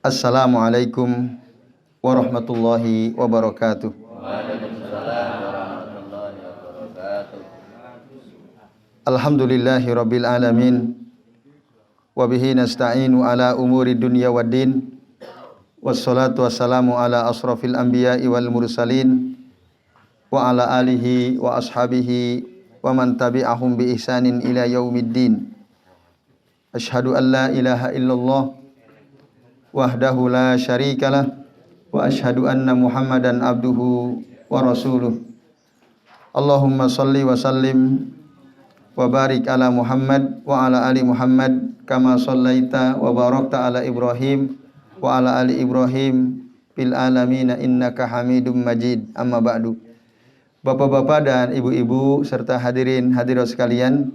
Assalamualaikum warahmatullahi wabarakatuh. Waalaikumsalam warahmatullahi wabarakatuh. Alhamdulillahi rabbil alamin. Wabihi nasta'inu ala umuri dunya waddin. Wassalatu wassalamu ala asrafil anbiya'i wal mursalin. Wa ala alihi wa ashabihi wa man tabi'ahum bi ihsanin ila yaumiddin. Ashhadu an la ilaha illallah wahdahu la syarikalah wa ashhadu anna Muhammadan abduhu wa rasuluh. Allahumma salli wa sallim wa barik ala Muhammad wa ala ali Muhammad kama sallaita wa barakta ala Ibrahim wa ala ali Ibrahim fil alamin innaka Hamidum Majid. Amma ba'du. Bapak-bapak dan ibu-ibu serta hadirin hadirat sekalian,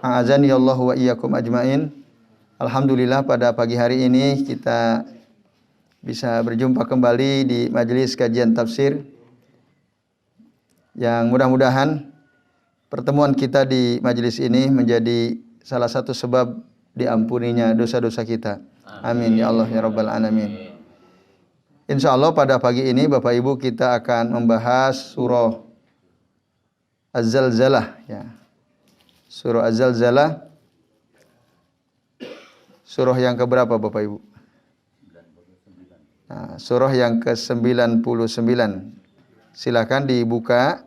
a'azani Allah wa iyyakum ajmain. Alhamdulillah pada pagi hari ini kita bisa berjumpa kembali di majelis kajian tafsir yang mudah-mudahan pertemuan kita di majelis ini menjadi salah satu sebab diampuninya dosa-dosa kita. Amin ya Allah ya Rabbal alamin. Insyaallah pada pagi ini Bapak Ibu kita akan membahas surah Az-Zalzalah ya. Surah Az-Zalzalah, surah yang keberapa Bapak Ibu? Nah, surah yang ke-99. Silakan dibuka.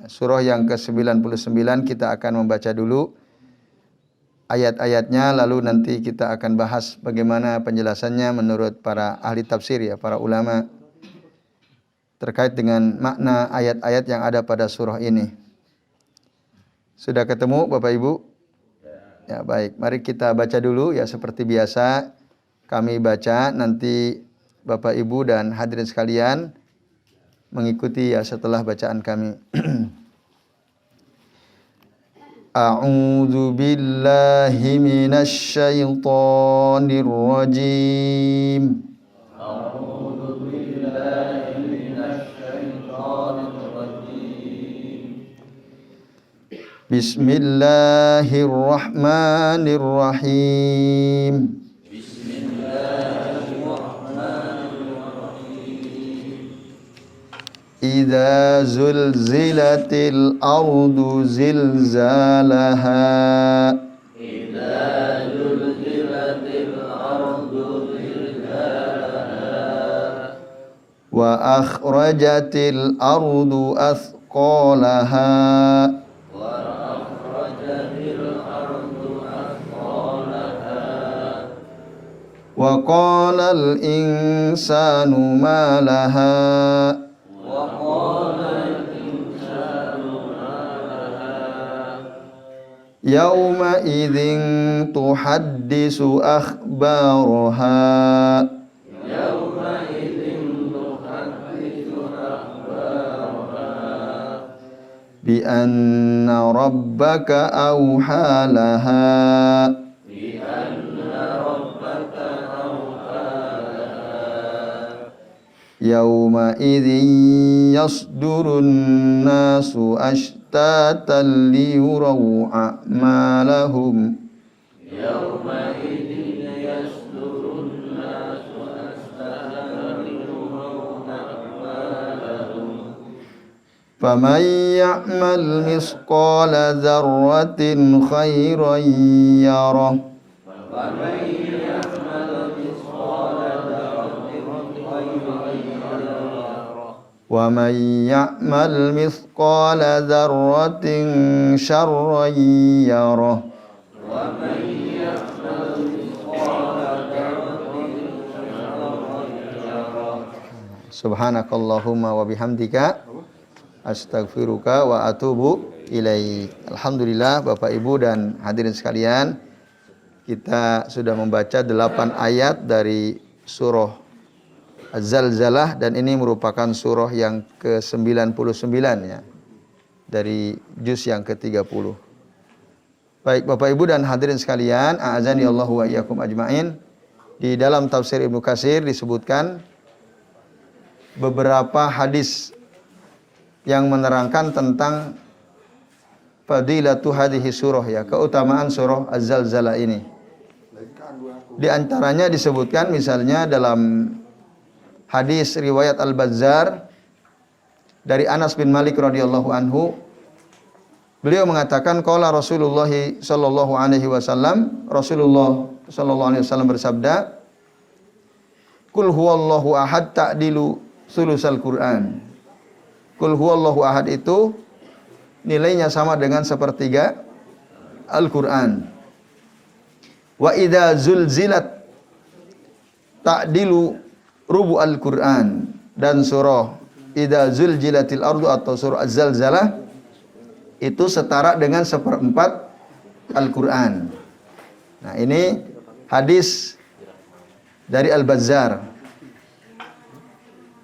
Surah yang ke-99 kita akan membaca dulu ayat-ayatnya, lalu nanti kita akan bahas bagaimana penjelasannya menurut para ahli tafsir ya, para ulama terkait dengan makna ayat-ayat yang ada pada surah ini. Sudah ketemu Bapak Ibu? Ya baik, mari kita baca dulu ya seperti biasa. Kami baca, nanti Bapak Ibu dan hadirin sekalian mengikuti ya setelah bacaan kami. A'udzu billahi minasy syaithanir rajim. Bismillahirrahmanirrahim. Idza zulzilatil ardu zilzalaha. Idza zulzilatil ardu zilzalaha. Wa akhrajatil ardu athqalaha. Wa qala al-insanu ma laha. Yauma idzin tuhaddisu akhbaraha. Yauma idzin tuhaddisu akhbaraha. Bi anna rabbaka awha laha. Yauma idzin yasdurun nasu ashtatan liyuraw a'malahum. Yauma idzin yasdurun nasu ashtatan liyuraw a'malahum. Faman ya'mal misqala dzarratin khairan yarah. Wa man ya'mal mithqala dzarratin syarran yarah. Wa man ya'mal mithqala dzarratin syarran yarah. Subhanakallahumma wa bihamdika astaghfiruka wa atubu ilaik. Alhamdulillah Bapak Ibu dan hadirin sekalian, kita sudah membaca 8 ayat dari surah Az-Zalzalah dan ini merupakan surah yang ke-99 ya. Dari juz yang ke-30. Baik Bapak Ibu dan hadirin sekalian, a'azani Allah wa iyyakum ajmain. Di dalam tafsir Ibnu Katsir disebutkan beberapa hadis yang menerangkan tentang fadilatu hadhihi surah ya, keutamaan surah Az-Zalzalah ini. Di antaranya disebutkan misalnya dalam hadis riwayat Al-Bazzar dari Anas bin Malik radhiyallahu anhu, beliau mengatakan qala Rasulullah sallallahu alaihi wasallam, Rasulullah sallallahu alaihi wasallam bersabda, "Qul huwallahu ahad ta'dilu sulusal Qur'an." Qul huwallahu ahad itu nilainya sama dengan sepertiga Al-Qur'an. Wa idza zulzilat ta'dilu rubu Al-Qur'an, dan surah idza zulzilatil ardu atau surah Az-Zalzalah itu setara dengan seperempat Al-Qur'an. Nah, ini hadis dari Al-Bazzar.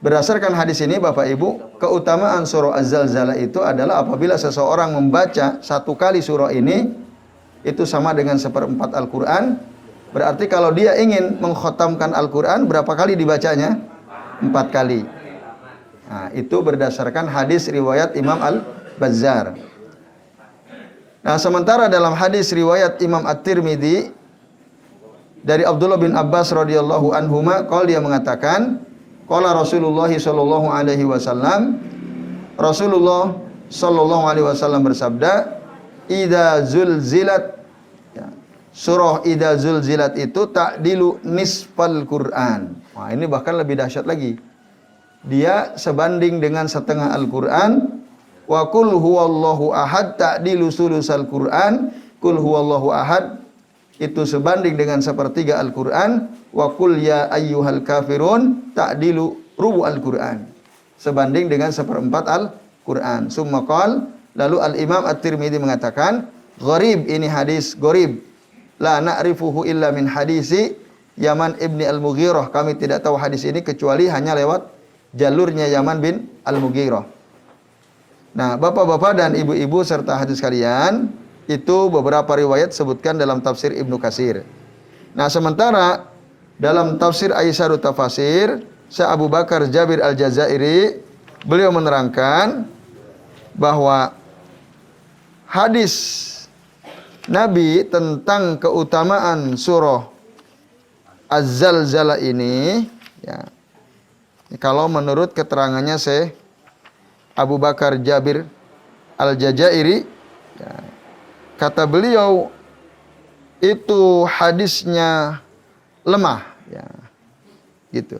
Berdasarkan hadis ini Bapak Ibu, keutamaan surah Az-Zalzalah itu adalah apabila seseorang membaca satu kali surah ini, itu sama dengan seperempat Al-Quran. Berarti kalau dia ingin mengkhatamkan Al-Quran, berapa kali dibacanya? 4 kali. Nah, itu berdasarkan hadis riwayat Imam Al-Bazzar. Nah, sementara dalam hadis riwayat Imam At-Tirmidzi dari Abdullah bin Abbas radhiyallahu anhuma, dia mengatakan, qala Rasulullah sallallahu alaihi wasallam, Rasulullah sallallahu alaihi wasallam bersabda, idza zulzilat, ya, surah idza zulzilat itu ta'dilu nisfal Qur'an. Wah, ini bahkan lebih dahsyat lagi. Dia sebanding dengan setengah Al-Qur'an. Wa qul huwallahu ahad ta'dilu sulusal Qur'an. Qul huwallahu ahad itu sebanding dengan sepertiga Al-Qur'an. Wa qul ya ayyuhal kafirun ta'dilu rubu Al-Qur'an. Sebanding dengan seperempat Al-Qur'an. Summa qala, lalu Al-Imam At-Tirmidzi mengatakan, gharib, ini hadis gharib. La na'rifuhu illa min hadisi Yaman ibni Al-Mughirah. Kami tidak tahu hadis ini kecuali hanya lewat jalurnya Yaman bin Al-Mughirah. Nah, bapak-bapak dan ibu-ibu serta hadis kalian, itu beberapa riwayat sebutkan dalam tafsir Ibnu Katsir. Nah, sementara dalam tafsir Aisyarut Tafasir, Syekh Abu Bakar Jabir Al-Jazairi, beliau menerangkan bahwa hadis Nabi tentang keutamaan surah Az-Zalzalah ini, ya, kalau menurut keterangannya Syekh Abu Bakar Jabir Al-Jazairi, ya, kata beliau itu hadisnya lemah, ya, gitu.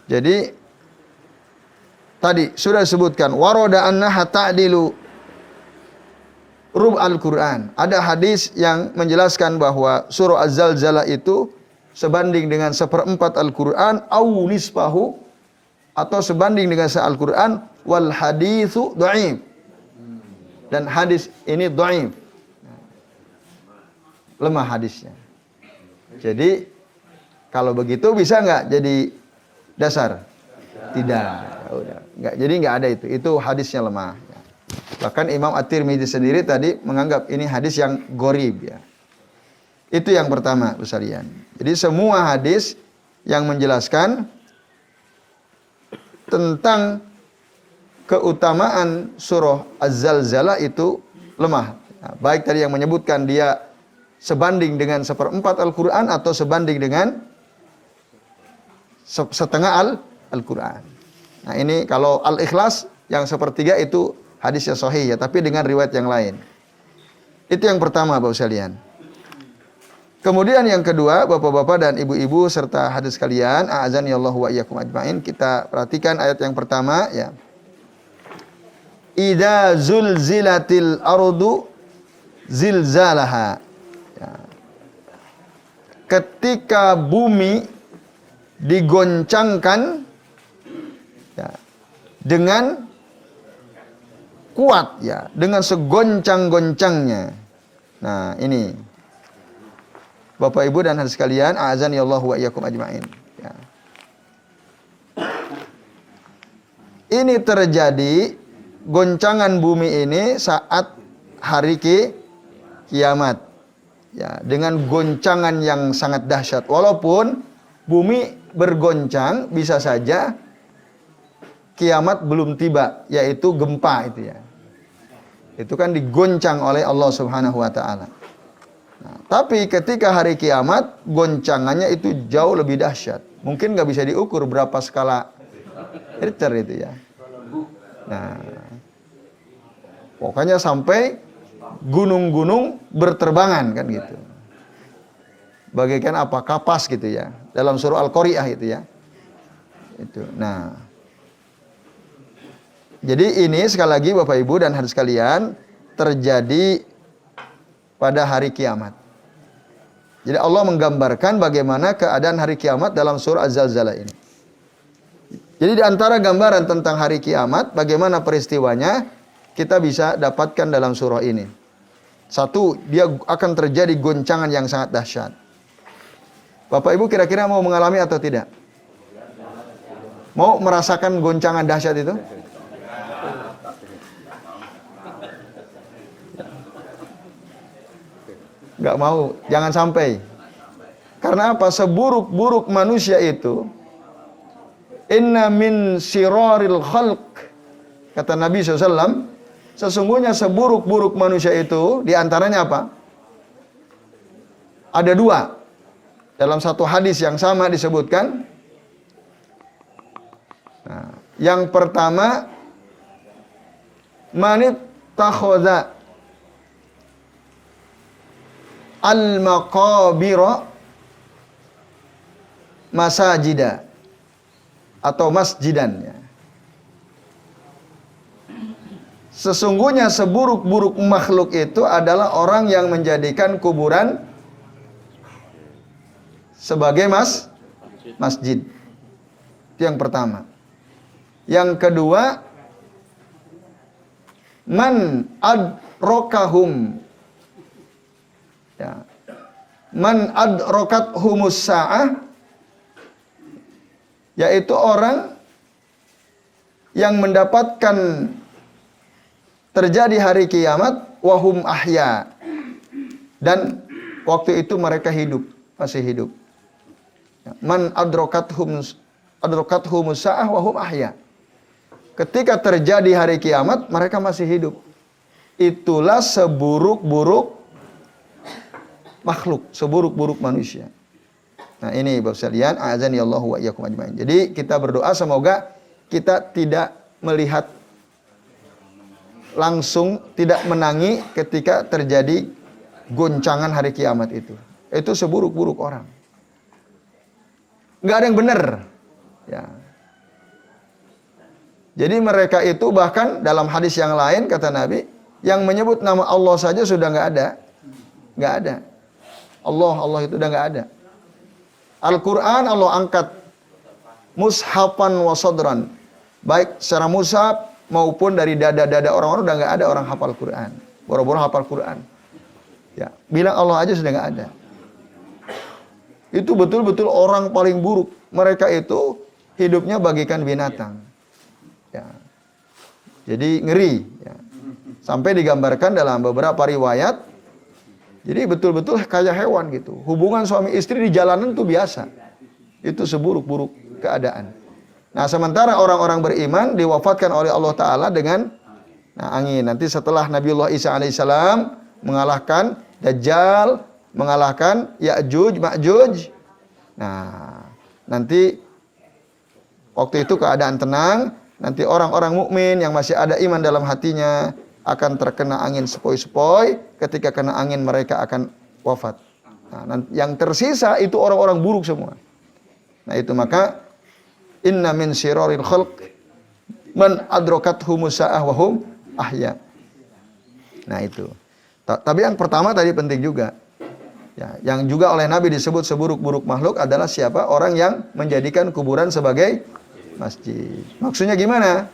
Jadi tadi sudah disebutkan waroda annaha ta'dilu rub al-Quran. Ada hadis yang menjelaskan bahwa surah Az-Zalzalah itu sebanding dengan seperempat Al-Quran, au nisfahu, atau sebanding dengan Al-Quran, wal haditsu dhaif. Dan hadis ini dhaif. Lemah hadisnya. Jadi kalau begitu bisa nggak jadi dasar? Tidak. Udah. Nggak, jadi nggak ada itu. Itu hadisnya lemah. Ya. Bahkan Imam At-Tirmidzi sendiri tadi menganggap ini hadis yang gharib, ya. Itu yang pertama, Ustaz. Jadi semua hadis yang menjelaskan tentang keutamaan surah Az-Zalzalah itu lemah. Nah, baik tadi yang menyebutkan dia sebanding dengan seperempat Al-Quran atau sebanding dengan setengah Al-Quran. Nah, ini kalau Al-Ikhlas yang sepertiga itu hadisnya sahih, ya, tapi dengan riwayat yang lain. Itu yang pertama, Bapak sekalian. Kemudian yang kedua, Bapak-bapak dan ibu-ibu serta hadis kalian, a'azani Allahu wa iyyakum ajmain, kita perhatikan ayat yang pertama, ya. Idza zulzilatil ardu zilzalaha. Ya. Ketika bumi digoncangkan, ya, dengan kuat, ya, dengan segoncang-goncangnya. Nah, ini Bapak Ibu dan hadis sekalian, a'azani Allahu wa iyyakum ajmain, ya. Ini terjadi goncangan bumi ini saat hari kiamat, ya, dengan goncangan yang sangat dahsyat. Walaupun bumi bergoncang, bisa saja kiamat belum tiba, yaitu gempa itu, ya. Itu kan digoncang oleh Allah Subhanahu wa taala. Nah, tapi ketika hari kiamat, goncangannya itu jauh lebih dahsyat. Mungkin nggak bisa diukur berapa skala Richter itu ya. Nah, pokoknya sampai gunung-gunung berterbangan kan gitu. Bagaikan apa? Kapas gitu ya. Dalam surah Al-Qari'ah itu ya. Itu. Nah, jadi ini sekali lagi Bapak Ibu dan hadirin sekalian terjadi pada hari kiamat. Jadi Allah menggambarkan bagaimana keadaan hari kiamat dalam surah Az-Zalzalah ini. Jadi di antara gambaran tentang hari kiamat, bagaimana peristiwanya, kita bisa dapatkan dalam surah ini. Satu, dia akan terjadi goncangan yang sangat dahsyat. Bapak Ibu kira-kira mau mengalami atau tidak? Mau merasakan goncangan dahsyat itu? Gak mau, jangan sampai. Karena apa? Seburuk-buruk manusia itu, inna min siraril khalq, kata Nabi SAW, sesungguhnya seburuk-buruk manusia itu, diantaranya apa? Ada dua. Dalam satu hadis yang sama disebutkan. Nah, yang pertama, manit takhoda al-maqabira masajida atau masjidan ya. Sesungguhnya seburuk-buruk makhluk itu adalah orang yang menjadikan kuburan sebagai masjid. Itu yang pertama. Yang kedua, man adrokahum ya. Man adrokathumus sa'ah, yaitu orang yang mendapatkan terjadi hari kiamat wahum ahya, dan waktu itu mereka hidup, masih hidup. Man adrokathumus sa'ah wahum ahya. Ketika terjadi hari kiamat, mereka masih hidup. Itulah seburuk-buruk makhluk, seburuk-buruk manusia. Nah ini Bapak sekalian, a'azani Allah wa iyyakum ajmain. Jadi kita berdoa semoga kita tidak melihat langsung, tidak menangi ketika terjadi goncangan hari kiamat itu. Itu seburuk-buruk orang. Nggak ada yang benar. Ya. Jadi mereka itu bahkan dalam hadis yang lain kata Nabi, yang menyebut nama Allah saja sudah nggak ada. Nggak ada. Allah itu udah nggak ada. Al-Quran Allah angkat mushafan wa sodran, baik secara mushaf maupun dari dada-dada orang-orang udah nggak ada orang hafal Quran, boro-boro hafal Quran. Ya, bilang Allah aja sudah nggak ada. Itu betul-betul orang paling buruk. Mereka itu hidupnya bagaikan binatang. Ya. Jadi ngeri. Ya. Sampai digambarkan dalam beberapa riwayat. Jadi betul-betul kayak hewan gitu. Hubungan suami istri di jalanan itu biasa. Itu seburuk-buruk keadaan. Nah sementara orang-orang beriman diwafatkan oleh Allah Ta'ala dengan angin. Nanti setelah Nabiullah Isa alaihissalam mengalahkan Dajjal, mengalahkan Ya'juj, Ma'juj. Nah nanti waktu itu keadaan tenang. Nanti orang-orang mukmin yang masih ada iman dalam hatinya akan terkena angin sepoi-sepoi, ketika kena angin mereka akan wafat. Nah, yang tersisa itu orang-orang buruk semua. Nah itu maka inna min siraril khalq man adrokathumus sa'ah wa hum ahya. Nah itu. Tapi yang pertama tadi penting juga. Ya, yang juga oleh Nabi disebut seburuk-buruk makhluk adalah siapa? Orang yang menjadikan kuburan sebagai masjid. Maksudnya gimana?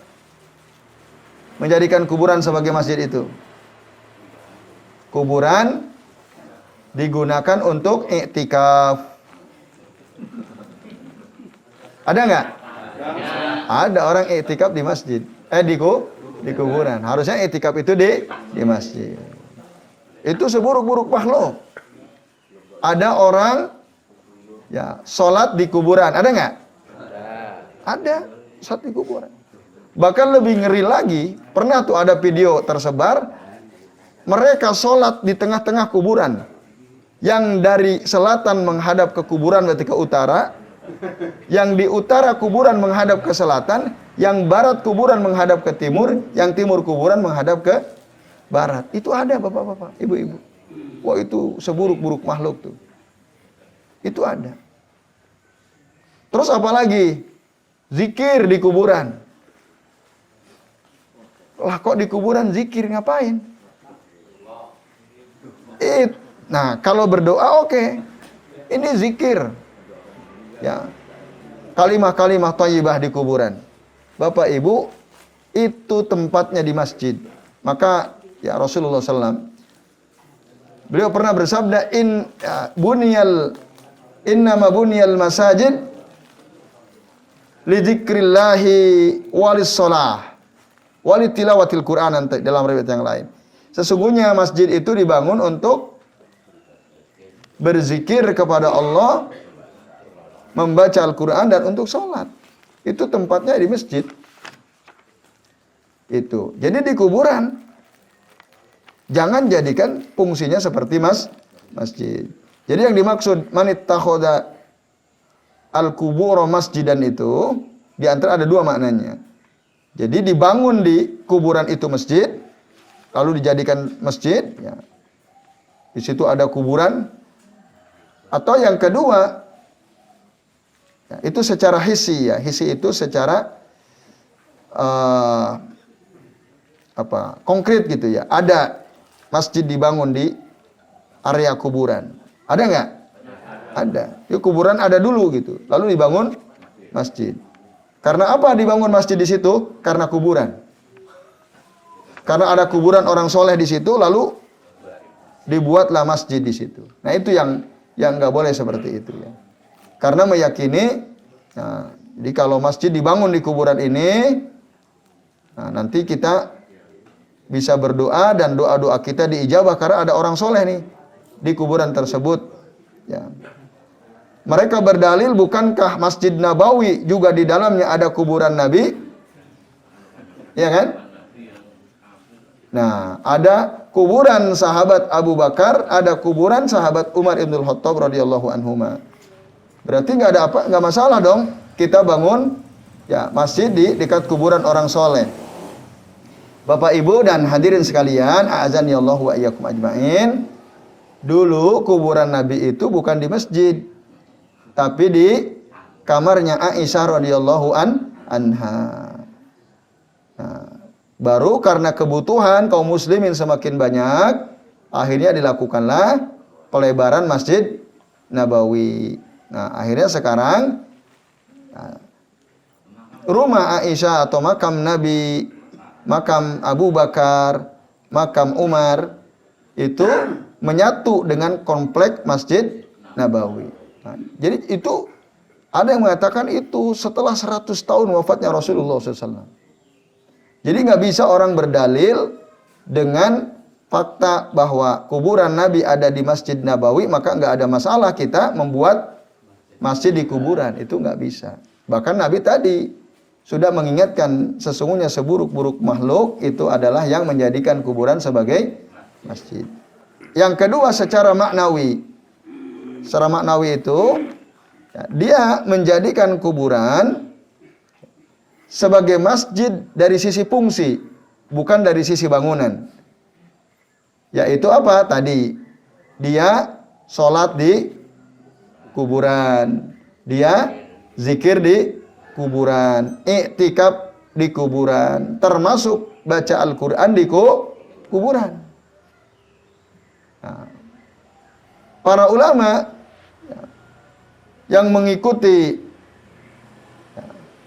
Menjadikan kuburan sebagai masjid itu. Kuburan digunakan untuk iktikaf. Ada nggak? Ada orang iktikaf di masjid. Di kuburan. Harusnya iktikaf itu di masjid. Itu seburuk-buruk makhluk. Ada orang ya sholat di kuburan. Ada nggak? Ada. Sholat di kuburan. Bahkan lebih ngeri lagi, pernah tuh ada video tersebar, mereka sholat di tengah-tengah kuburan. Yang dari selatan menghadap ke kuburan berarti ke utara. Yang di utara kuburan menghadap ke selatan. Yang barat kuburan menghadap ke timur. Yang timur kuburan menghadap ke barat. Itu ada bapak-bapak, ibu-ibu. Wah, itu seburuk-buruk makhluk tuh. Itu ada. Terus apa lagi? Zikir di kuburan. Lah kok di kuburan zikir ngapain? Nah, kalau berdoa oke. Ini zikir. Ya. Kalimah-kalimah thayyibah di kuburan. Bapak Ibu, itu tempatnya di masjid. Maka ya Rasulullah SAW, beliau pernah bersabda, innama buniyal masajid li dzikrillahi walis shalah walit tilawatil Quran, dalam riwayat yang lain. Sesungguhnya masjid itu dibangun untuk berzikir kepada Allah, membaca Al-Quran, dan untuk sholat. Itu tempatnya di masjid. Itu. Jadi di kuburan jangan jadikan fungsinya seperti masjid. Jadi yang dimaksud manittakhoda al-kubur masjidan itu, di antara ada dua maknanya. Jadi dibangun di kuburan itu masjid, lalu dijadikan masjid, ya. Di situ ada kuburan. Atau yang kedua, ya, itu secara hisi, ya. Hisi itu secara konkret gitu ya. Ada masjid dibangun di area kuburan. Ada nggak? Ada. Ya, kuburan ada dulu gitu. Lalu dibangun masjid. Karena apa dibangun masjid di situ? Karena kuburan. Karena ada kuburan orang soleh di situ, lalu dibuatlah masjid di situ. Nah, itu yang nggak boleh seperti itu ya. Karena meyakini, nah, jadi kalau masjid dibangun di kuburan ini, nah, nanti kita bisa berdoa dan doa-doa kita diijabah karena ada orang soleh nih di kuburan tersebut. Ya. Mereka berdalil, bukankah Masjid Nabawi juga di dalamnya ada kuburan Nabi? Ya kan? Nah, ada kuburan sahabat Abu Bakar, ada kuburan sahabat Umar Ibn Khattab radhiyallahu anhuma. Berarti nggak masalah dong kita bangun ya masjid di dekat kuburan orang soleh. Bapak Ibu dan hadirin sekalian, a'azani Allah wa iyyakum ajmain. Dulu kuburan Nabi itu bukan di masjid, tapi di kamarnya Aisyah radhiyallahu anha. Nah, baru karena kebutuhan kaum muslimin semakin banyak, akhirnya dilakukanlah pelebaran Masjid Nabawi. Nah, akhirnya sekarang rumah Aisyah atau makam Nabi, makam Abu Bakar, makam Umar itu menyatu dengan komplek Masjid Nabawi. Nah, jadi itu ada yang mengatakan itu setelah 100 tahun wafatnya Rasulullah SAW. Jadi nggak bisa orang berdalil dengan fakta bahwa kuburan Nabi ada di Masjid Nabawi, maka nggak ada masalah kita membuat masjid di kuburan. Itu nggak bisa. Bahkan Nabi tadi sudah mengingatkan sesungguhnya seburuk-buruk makhluk itu adalah yang menjadikan kuburan sebagai masjid. Yang kedua secara maknawi. Secara maknawi itu ya, dia menjadikan kuburan sebagai masjid dari sisi fungsi, bukan dari sisi bangunan. Yaitu apa? Tadi dia sholat di kuburan, dia zikir di kuburan, iktikaf di kuburan, termasuk baca Al-Quran di kuburan. Nah, para ulama yang mengikuti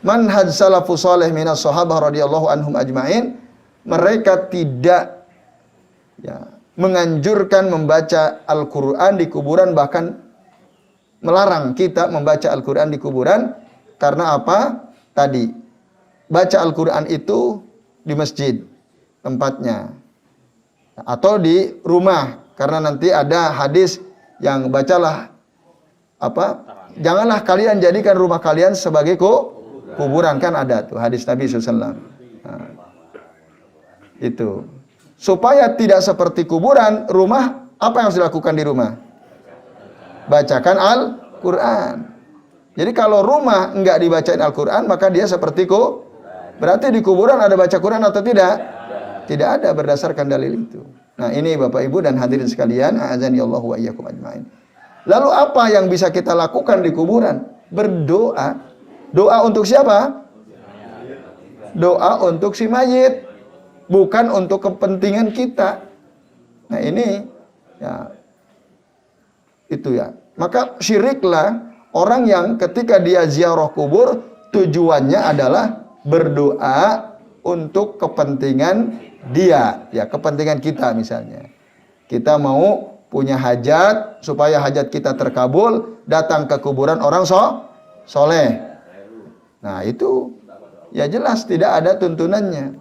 manhaj salafus saleh minas sahabah radhiyallahu anhum ajmain, mereka tidak menganjurkan membaca Al-Quran di kuburan, bahkan melarang kita membaca Al-Quran di kuburan. Karena apa? Tadi baca Al-Quran itu di masjid tempatnya, atau di rumah, karena nanti ada hadis yang bacalah janganlah kalian jadikan rumah kalian sebagai kuburan, kan ada tuh hadis Nabi SAW. Nah, itu supaya tidak seperti kuburan. Rumah, apa yang harus dilakukan di rumah? bacakan Al-Quran. Jadi kalau rumah enggak dibacain Al-Quran, maka dia seperti berarti di kuburan ada baca Quran atau tidak? Tidak ada berdasarkan dalil itu. Nah ini Bapak Ibu dan hadirin sekalian, a'azani Allah wa iyyakum ajmain. Lalu apa yang bisa kita lakukan di kuburan? Berdoa. Doa untuk siapa? Doa untuk si mayit, bukan untuk kepentingan kita. Nah ini ya itu ya. Maka syiriklah orang yang ketika dia ziarah kubur tujuannya adalah berdoa untuk kepentingan dia, ya kepentingan kita misalnya. Kita mau punya hajat supaya hajat kita terkabul, datang ke kuburan orang soleh. Nah itu ya jelas tidak ada tuntunannya.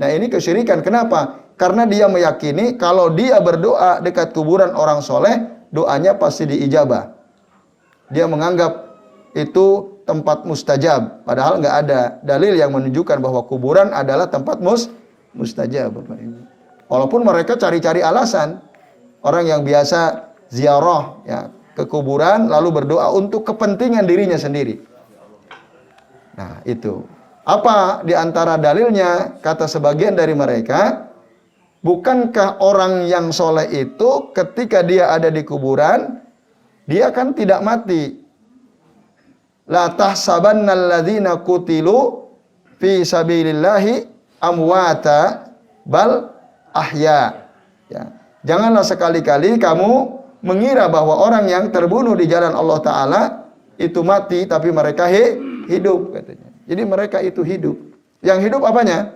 Nah ini kesyirikan. Kenapa? Karena dia meyakini kalau dia berdoa dekat kuburan orang soleh, doanya pasti diijabah. Dia menganggap itu tempat mustajab. Padahal nggak ada dalil yang menunjukkan bahwa kuburan adalah tempat mustajab. Bapak Ibu. Walaupun mereka cari-cari alasan. Orang yang biasa ziarah ya, ke kuburan lalu berdoa untuk kepentingan dirinya sendiri. Nah itu. Apa di antara dalilnya? Kata sebagian dari mereka, bukankah orang yang soleh itu ketika dia ada di kuburan, dia kan tidak mati. La tahsabannal ladzina qutilu fi sabilillahi amwata bal ahya. Ya. Janganlah sekali-kali kamu mengira bahwa orang yang terbunuh di jalan Allah Ta'ala itu mati, tapi mereka hidup katanya. Jadi mereka itu hidup. Yang hidup apanya?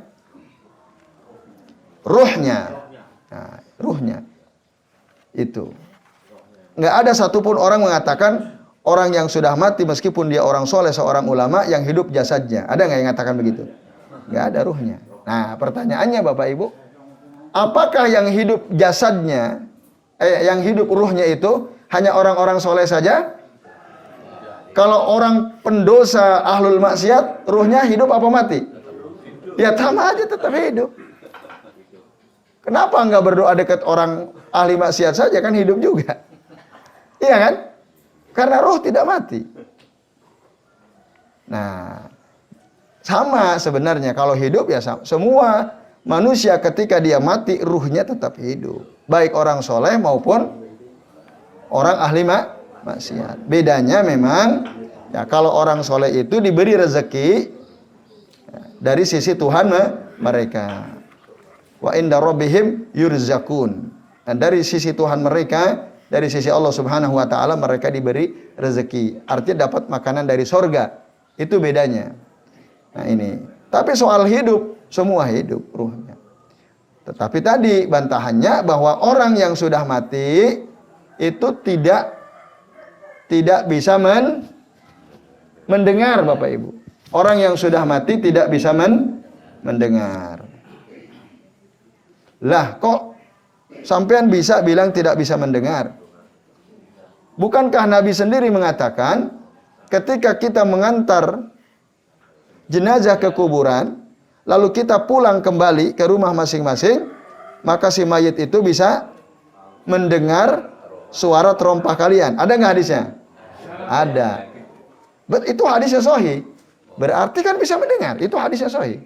Ruhnya. Nah, ruhnya. Itu. Nggak ada satupun orang mengatakan orang yang sudah mati meskipun dia orang soleh, seorang ulama, yang hidup jasadnya. Ada nggak yang mengatakan begitu? Nggak ada ruhnya. Nah pertanyaannya Bapak Ibu, apakah yang hidup jasadnya, yang hidup ruhnya itu hanya orang-orang soleh saja? Kalau orang pendosa ahlul maksiat, ruhnya hidup apa mati? Ya sama aja tetap hidup. Kenapa nggak berdoa dekat orang ahli maksiat saja, kan hidup juga? Iya kan? Karena roh tidak mati. Nah, sama sebenarnya kalau hidup ya sama. Semua manusia ketika dia mati, ruhnya tetap hidup. Baik orang soleh maupun orang ahli maksiat. Bedanya memang, ya kalau orang soleh itu diberi rezeki ya, dari sisi Tuhan mereka. Wa inda rabbihim yurzakun. Dan dari sisi Tuhan mereka, dari sisi Allah Subhanahu wa taala, mereka diberi rezeki. Artinya dapat makanan dari sorga. Itu bedanya. Nah ini. Tapi soal hidup, semua hidup ruhnya. Tetapi tadi bantahannya bahwa orang yang sudah mati itu tidak bisa mendengar Bapak Ibu. Orang yang sudah mati tidak bisa mendengar. Lah kok sampean bisa bilang tidak bisa mendengar? Bukankah Nabi sendiri mengatakan ketika kita mengantar jenazah ke kuburan, lalu kita pulang kembali ke rumah masing-masing, maka si mayit itu bisa mendengar suara terompah kalian. Ada nggak hadisnya? Ada. Itu hadisnya sahih. Berarti kan bisa mendengar. Itu hadisnya sahih.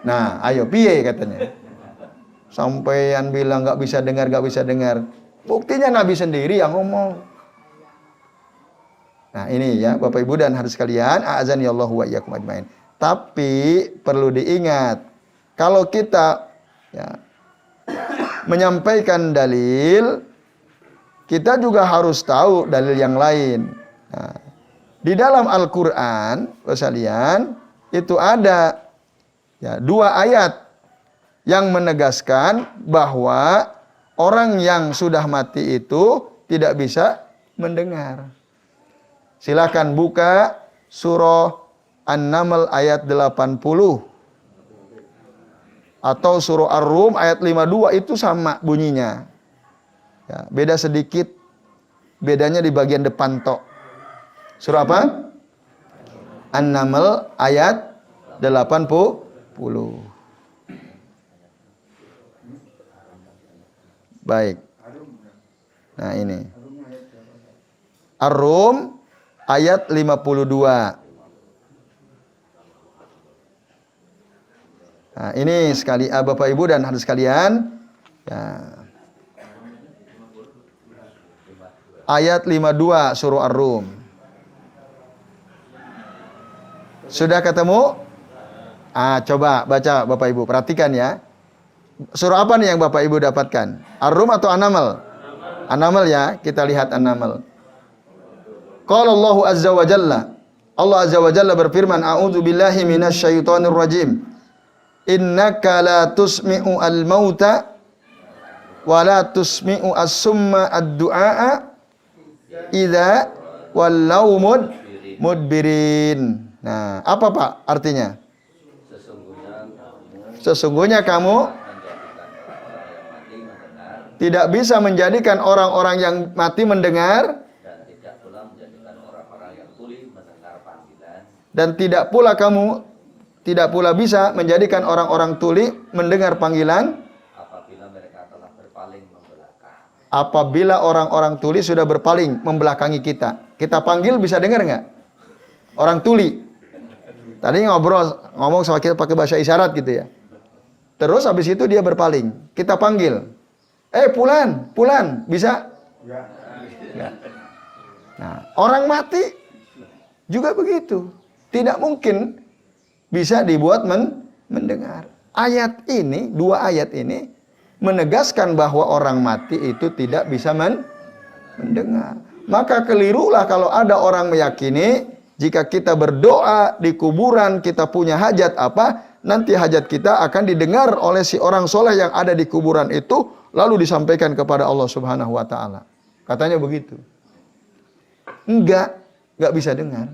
Nah, ayo piye katanya. Sampeyan bilang nggak bisa dengar, nggak bisa dengar. Buktinya Nabi sendiri yang ngomong. Nah ini ya Bapak Ibu dan hadirin sekalian, a'azani Allahu wa iyyakum ajmain. Tapi perlu diingat, kalau kita ya, menyampaikan dalil, kita juga harus tahu dalil yang lain. Nah, di dalam Al-Quran, sekalian, itu ada ya, 2 ayat yang menegaskan bahwa orang yang sudah mati itu tidak bisa mendengar. Silakan buka surah An-Naml ayat 80 atau surah Ar-Rum ayat 52, itu sama bunyinya. Ya, beda sedikit, bedanya di bagian depan tok. Surah apa? An-Naml ayat 80. Baik. Nah ini. Ar-Rum ayat 52. Nah, ini sekali Bapak Ibu dan hadirin sekalian. Ya. Ayat 52 surah Ar-Rum. Sudah ketemu? Coba baca Bapak Ibu, perhatikan ya. Surah apa nih yang Bapak Ibu dapatkan? Ar-Rum atau An-Naml? An-Naml ya, kita lihat An-Naml. Qala Allahu azza wa jalla. Allah azza wa jalla berfirman, "A'udzu billahi minasyaitonir rajim. Innaka la tusmi'u al-mauta wa la tusmi'u as-summa ad-du'a idza wallau mudbirin." Nah, apa Pak artinya? Sesungguhnya kamu tidak bisa menjadikan orang-orang yang mati mendengar, dan tidak pula bisa menjadikan orang-orang tuli mendengar panggilan apabila mereka telah berpaling membelakang. Apabila orang-orang tuli sudah berpaling membelakangi kita. Kita panggil bisa dengar nggak? Orang tuli. Tadi ngomong sama kita pakai bahasa isyarat gitu ya. Terus habis itu dia berpaling. Kita panggil. Pulan, bisa? Enggak. Nah, orang mati juga begitu. Tidak mungkin bisa dibuat mendengar. Dua ayat ini menegaskan bahwa orang mati itu tidak bisa mendengar. Maka kelirulah kalau ada orang meyakini jika kita berdoa di kuburan, kita punya hajat apa, nanti hajat kita akan didengar oleh si orang soleh yang ada di kuburan itu, lalu disampaikan kepada Allah Subhanahu wa Ta'ala. Katanya begitu. Enggak bisa dengar.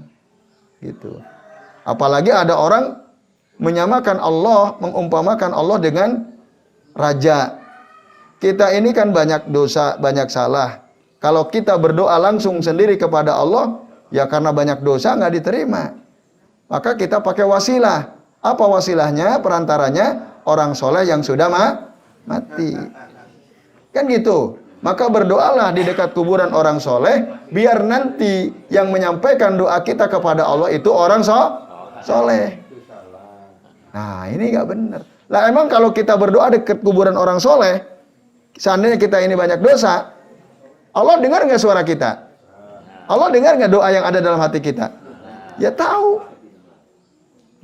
Gitu. Apalagi ada orang menyamakan Allah, mengumpamakan Allah dengan raja. Kita ini kan banyak dosa, banyak salah. Kalau kita berdoa langsung sendiri kepada Allah, ya karena banyak dosa nggak diterima. Maka kita pakai wasilah. Apa wasilahnya? Perantaranya orang soleh yang sudah mati. Kan gitu. Maka berdoalah di dekat kuburan orang soleh, biar nanti yang menyampaikan doa kita kepada Allah itu orang soleh. Nah, ini nggak benar. Lah emang kalau kita berdoa dekat kuburan orang soleh, seandainya kita ini banyak dosa, Allah dengar nggak suara kita? Allah dengar nggak doa yang ada dalam hati kita? Ya tahu.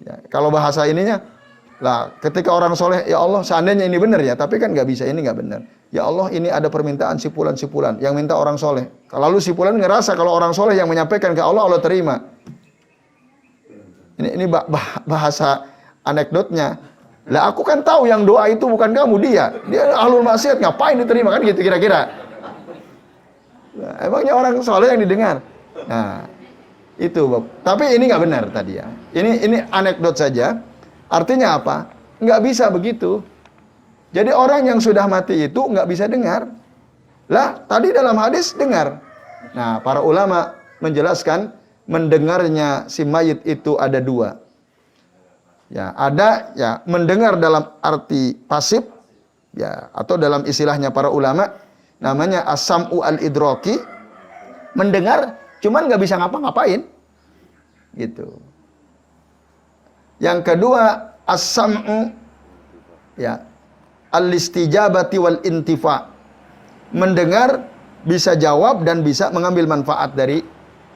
Ya, kalau bahasa ininya, lah ketika orang soleh, ya Allah seandainya ini benar ya, tapi kan nggak bisa, ini nggak benar. Ya Allah, ini ada permintaan sipulan-sipulan yang minta orang soleh. Lalu sipulan ngerasa kalau orang soleh yang menyampaikan ke Allah, Allah terima. Ini bahasa anekdotnya. Lah aku kan tahu yang doa itu bukan kamu, dia ahlul maksiat, ngapain diterima, kan gitu kira-kira. Nah, emangnya orang soleh yang didengar. Nah, itu Bob. Tapi ini nggak benar tadi ya. Ini anekdot saja. Artinya apa? Nggak bisa begitu. Jadi orang yang sudah mati itu nggak bisa dengar. Lah, tadi dalam hadis dengar. Nah, para ulama menjelaskan mendengarnya si mayit itu ada dua. Ya, ada ya mendengar dalam arti pasif, ya, atau dalam istilahnya para ulama namanya as-sam'u al-idraki, mendengar cuman nggak bisa ngapa-ngapain, gitu. Yang kedua as-sam'u ya al-istijabati wal intifa, mendengar bisa jawab dan bisa mengambil manfaat dari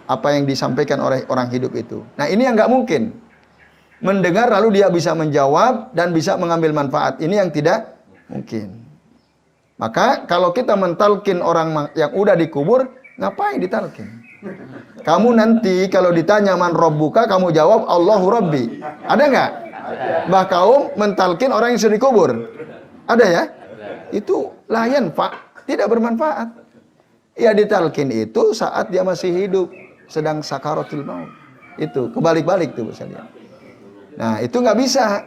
apa yang disampaikan oleh orang hidup itu. Nah, ini yang nggak mungkin. Mendengar lalu dia bisa menjawab dan bisa mengambil manfaat. Ini yang tidak mungkin. Maka kalau kita mentalkin orang yang udah dikubur, ngapain ditalkin? Kamu nanti kalau ditanya man rabbuka, kamu jawab Allahu Rabbi. Ada nggak? Mbah kaum mentalkin orang yang sudah dikubur. Ada ya? Itu layan Pak, tidak bermanfaat. Ya ditalkin itu saat dia masih hidup, sedang sakaratul maut. Itu kebalik-balik tuh misalnya. Nah, itu nggak bisa.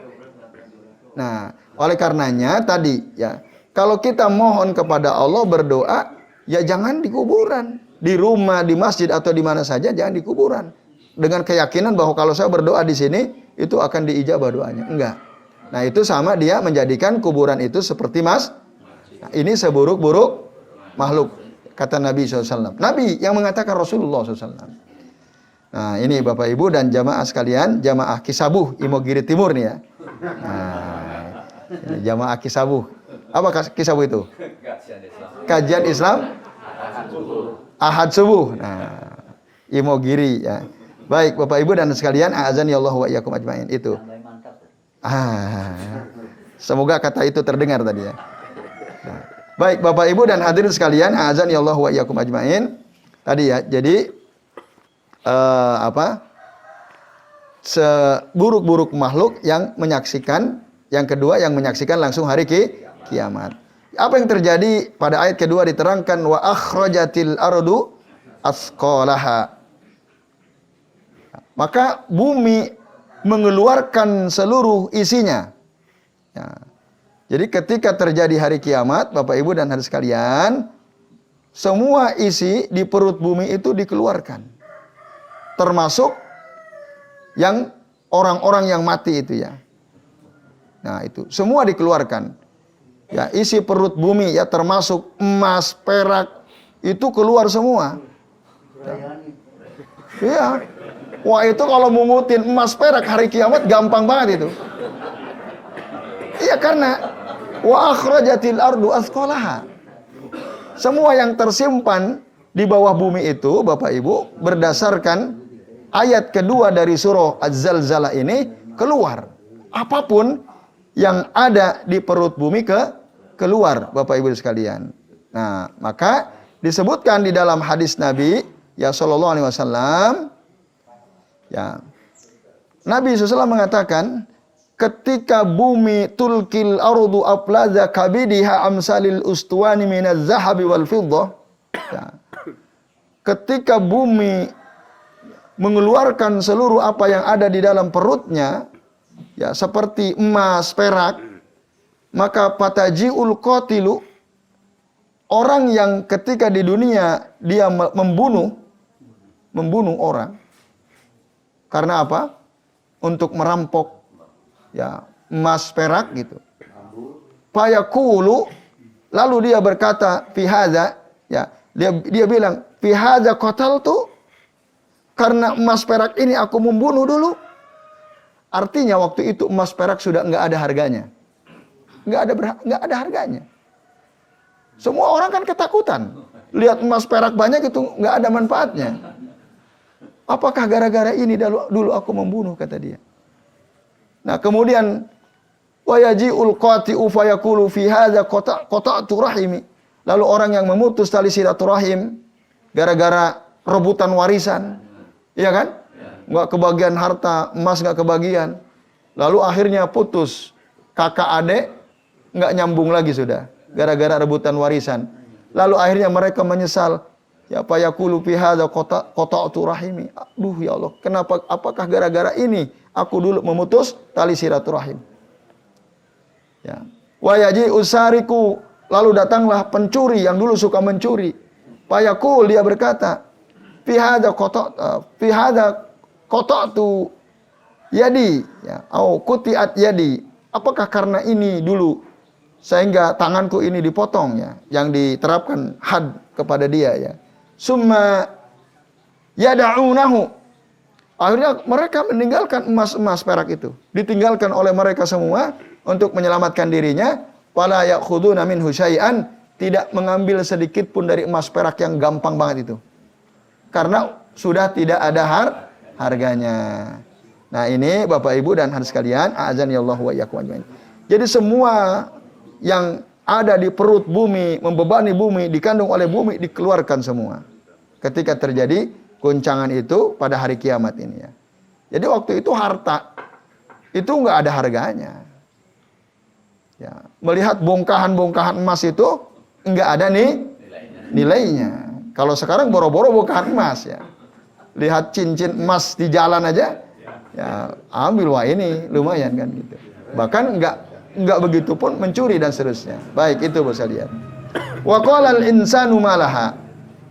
Nah, oleh karenanya tadi ya, kalau kita mohon kepada Allah berdoa, ya jangan di kuburan, di rumah, di masjid atau di mana saja, jangan di kuburan. Dengan keyakinan bahwa kalau saya berdoa di sini, itu akan diijabah doanya. Enggak. Nah, itu sama dia menjadikan kuburan itu seperti Nah, ini seburuk-buruk makhluk. kata Nabi SAW. Nabi yang mengatakan Rasulullah SAW. Nah, ini Bapak Ibu dan jamaah sekalian, jamaah Kisabuh, Imogiri Timur nih ya. Nah, ini jamaah Kisabuh. Apa Kisabuh itu? Kajian Islam Ahad Subuh. Nah, Imogiri ya. Baik Bapak Ibu dan sekalian, azani Allah wa iyyakum ajmain itu. Semoga kata itu terdengar tadi ya. Nah, baik Bapak Ibu dan hadirin sekalian, azani Allah wa iyyakum ajmain. Tadi ya, jadi seburuk-buruk makhluk yang menyaksikan, yang kedua yang menyaksikan langsung hari kiamat. Apa yang terjadi pada ayat kedua diterangkan wa akhrajatil ardu asqalaha. Maka bumi mengeluarkan seluruh isinya. Ya. Jadi ketika terjadi hari kiamat, Bapak Ibu dan hadirin sekalian, semua isi di perut bumi itu dikeluarkan. Termasuk yang orang-orang yang mati itu ya. Nah, itu semua dikeluarkan. Ya, isi perut bumi ya termasuk emas, perak itu keluar semua. Iya. Wah, itu kalau mungutin emas perak hari kiamat gampang banget itu. Iya, karena wa akhrajatil ardu asqalaha. Semua yang tersimpan di bawah bumi itu, Bapak Ibu, berdasarkan ayat kedua dari surah Az-Zalzalah ini keluar. Apapun yang ada di perut bumi keluar, Bapak Ibu sekalian. Nah, maka disebutkan di dalam hadis Nabi ya sallallahu alaihi wasallam ya. Nabi SAW mengatakan ketika bumi tulkil ardu aflaza kabidiha amsalil ustuwani minaz zahabi wal fiddah ya. Ketika bumi mengeluarkan seluruh apa yang ada di dalam perutnya ya seperti emas, perak, maka patajiul qatilu, orang yang ketika di dunia dia membunuh orang karena apa? Untuk merampok ya emas, perak gitu. Fayaqulu, lalu dia berkata fi hadza ya, dia bilang fi hadza qataltu, karena emas perak ini aku membunuh dulu. Artinya waktu itu emas perak sudah enggak ada harganya. Enggak ada harganya. Semua orang kan ketakutan. Lihat emas perak banyak itu enggak ada manfaatnya. Apakah gara-gara ini dulu aku membunuh, kata dia. Nah, kemudian wa yaji'ul qati'u fayaqulu fi hadza qata'tu rahimi. Lalu orang yang memutus tali silaturahim gara-gara rebutan warisan, iya kan? Enggak kebagian harta, emas enggak kebagian. Lalu akhirnya putus. Kakak adik enggak nyambung lagi sudah gara-gara rebutan warisan. Lalu akhirnya mereka menyesal. Ya fayaqulu fi hadza qata'tu rahimi. Aduh ya Allah, apakah gara-gara ini aku dulu memutus tali silaturahim? Ya. Wa yaji'u sariqu, lalu datanglah pencuri yang dulu suka mencuri. Fayaqul, dia berkata, fi hadza qata'tu yadi, ya, au quti'at yadi. Apakah karena ini dulu sehingga tanganku ini dipotong ya, yang diterapkan had kepada dia ya. Summa yada'unahu. Akhirnya mereka meninggalkan emas-emas perak itu. Ditinggalkan oleh mereka semua untuk menyelamatkan dirinya. Wala ya'khuduna minhu syai'an, tidak mengambil sedikit pun dari emas perak yang gampang banget itu. Karena sudah tidak ada harganya. Nah, ini Bapak Ibu dan hadirin sekalian, a'azanillahu wa iyyakum ajmain. Jadi semua yang ada di perut bumi, membebani bumi, dikandung oleh bumi, dikeluarkan semua. Ketika terjadi goncangan itu pada hari kiamat ini ya. Jadi waktu itu harta itu nggak ada harganya. Ya, melihat bongkahan-bongkahan emas itu nggak ada nih nilainya. Kalau sekarang boro-boro bongkahan emas ya. Lihat cincin emas di jalan aja, ya ambil, wah ini lumayan kan gitu. Bahkan nggak begitu pun mencuri dan seterusnya. Baik, itu Bos sekalian. Wa qala al-insanu malaha.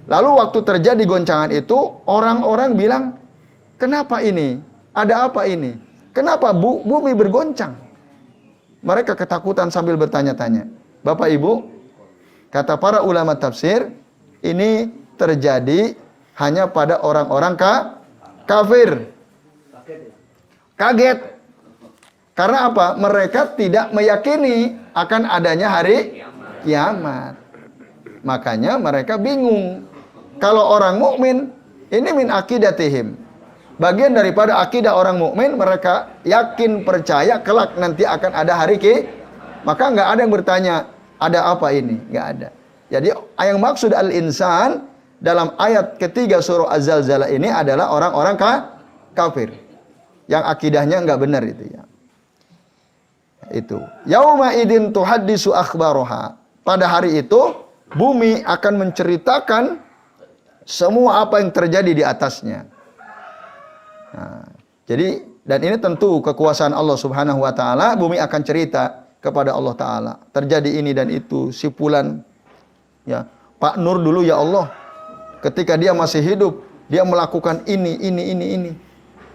Lalu waktu terjadi goncangan itu, orang-orang bilang, kenapa ini? Ada apa ini? Kenapa bumi bergoncang? Mereka ketakutan sambil bertanya-tanya. Bapak Ibu, kata para ulama tafsir, ini terjadi hanya pada orang-orang kafir. Kaget. Karena apa? Mereka tidak meyakini akan adanya hari kiamat. Makanya mereka bingung. Kalau orang mukmin, ini min aqidatihim. Bagian daripada akidah orang mukmin, mereka yakin, percaya kelak nanti akan ada hari kiamat. Maka nggak ada yang bertanya, ada apa ini? Nggak ada. Jadi yang maksud al-insan dalam ayat ketiga surah Az-Zalzalah ini adalah orang-orang kafir. Yang akidahnya nggak benar itu ya. Itu. Yauma idin tuhaddisu akhbaroha. Pada hari itu, bumi akan menceritakan semua apa yang terjadi di atasnya. Nah, jadi dan ini tentu kekuasaan Allah Subhanahu wa taala, bumi akan cerita kepada Allah taala. Terjadi ini dan itu, si fulan ya, Pak Nur dulu ya Allah, ketika dia masih hidup, dia melakukan ini.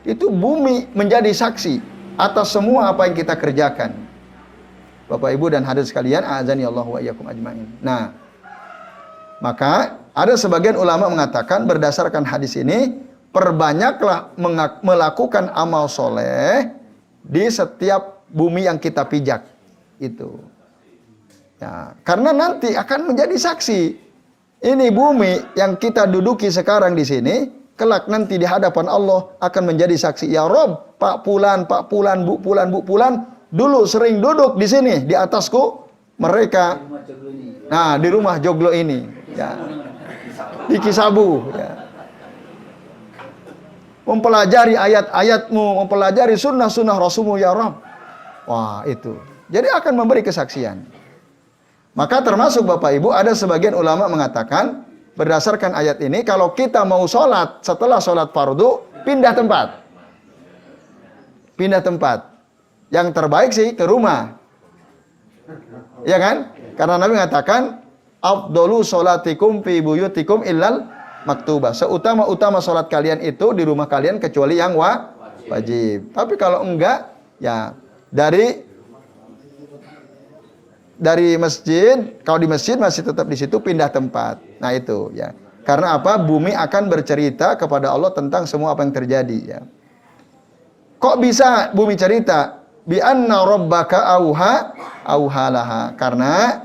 Itu bumi menjadi saksi atas semua apa yang kita kerjakan. Bapak Ibu dan hadirin sekalian, a'azani Allah wa iyyakum ajmain. Nah, maka ada sebagian ulama mengatakan berdasarkan hadis ini, perbanyaklah melakukan amal soleh di setiap bumi yang kita pijak. Itu. Ya, karena nanti akan menjadi saksi. Ini bumi yang kita duduki sekarang di sini, kelak nanti di hadapan Allah akan menjadi saksi. Ya Rob, Pak Pulan, Bu Pulan, dulu sering duduk di sini, di atasku. Mereka, nah di rumah joglo ini, ya, di Kisabu, ya. Mempelajari ayat-ayatmu, mempelajari sunnah-sunnah Rasulmu ya Rabb. Wah itu. Jadi akan memberi kesaksian. Maka termasuk Bapak Ibu, ada sebagian ulama mengatakan, berdasarkan ayat ini, kalau kita mau sholat, setelah sholat fardu, pindah tempat. Pindah tempat. Yang terbaik sih ke rumah. Ya kan? Karena Nabi mengatakan, afdolu sholatikum fi buyutikum illal maktubah. Seutama-utama sholat kalian itu di rumah kalian kecuali yang wajib. Tapi kalau enggak, ya dari masjid, kalau di masjid masih tetap di situ, pindah tempat. Nah itu ya. Karena apa? Bumi akan bercerita kepada Allah tentang semua apa yang terjadi ya. Kok bisa bumi cerita? Bi anna rabbaka auha laha. Karena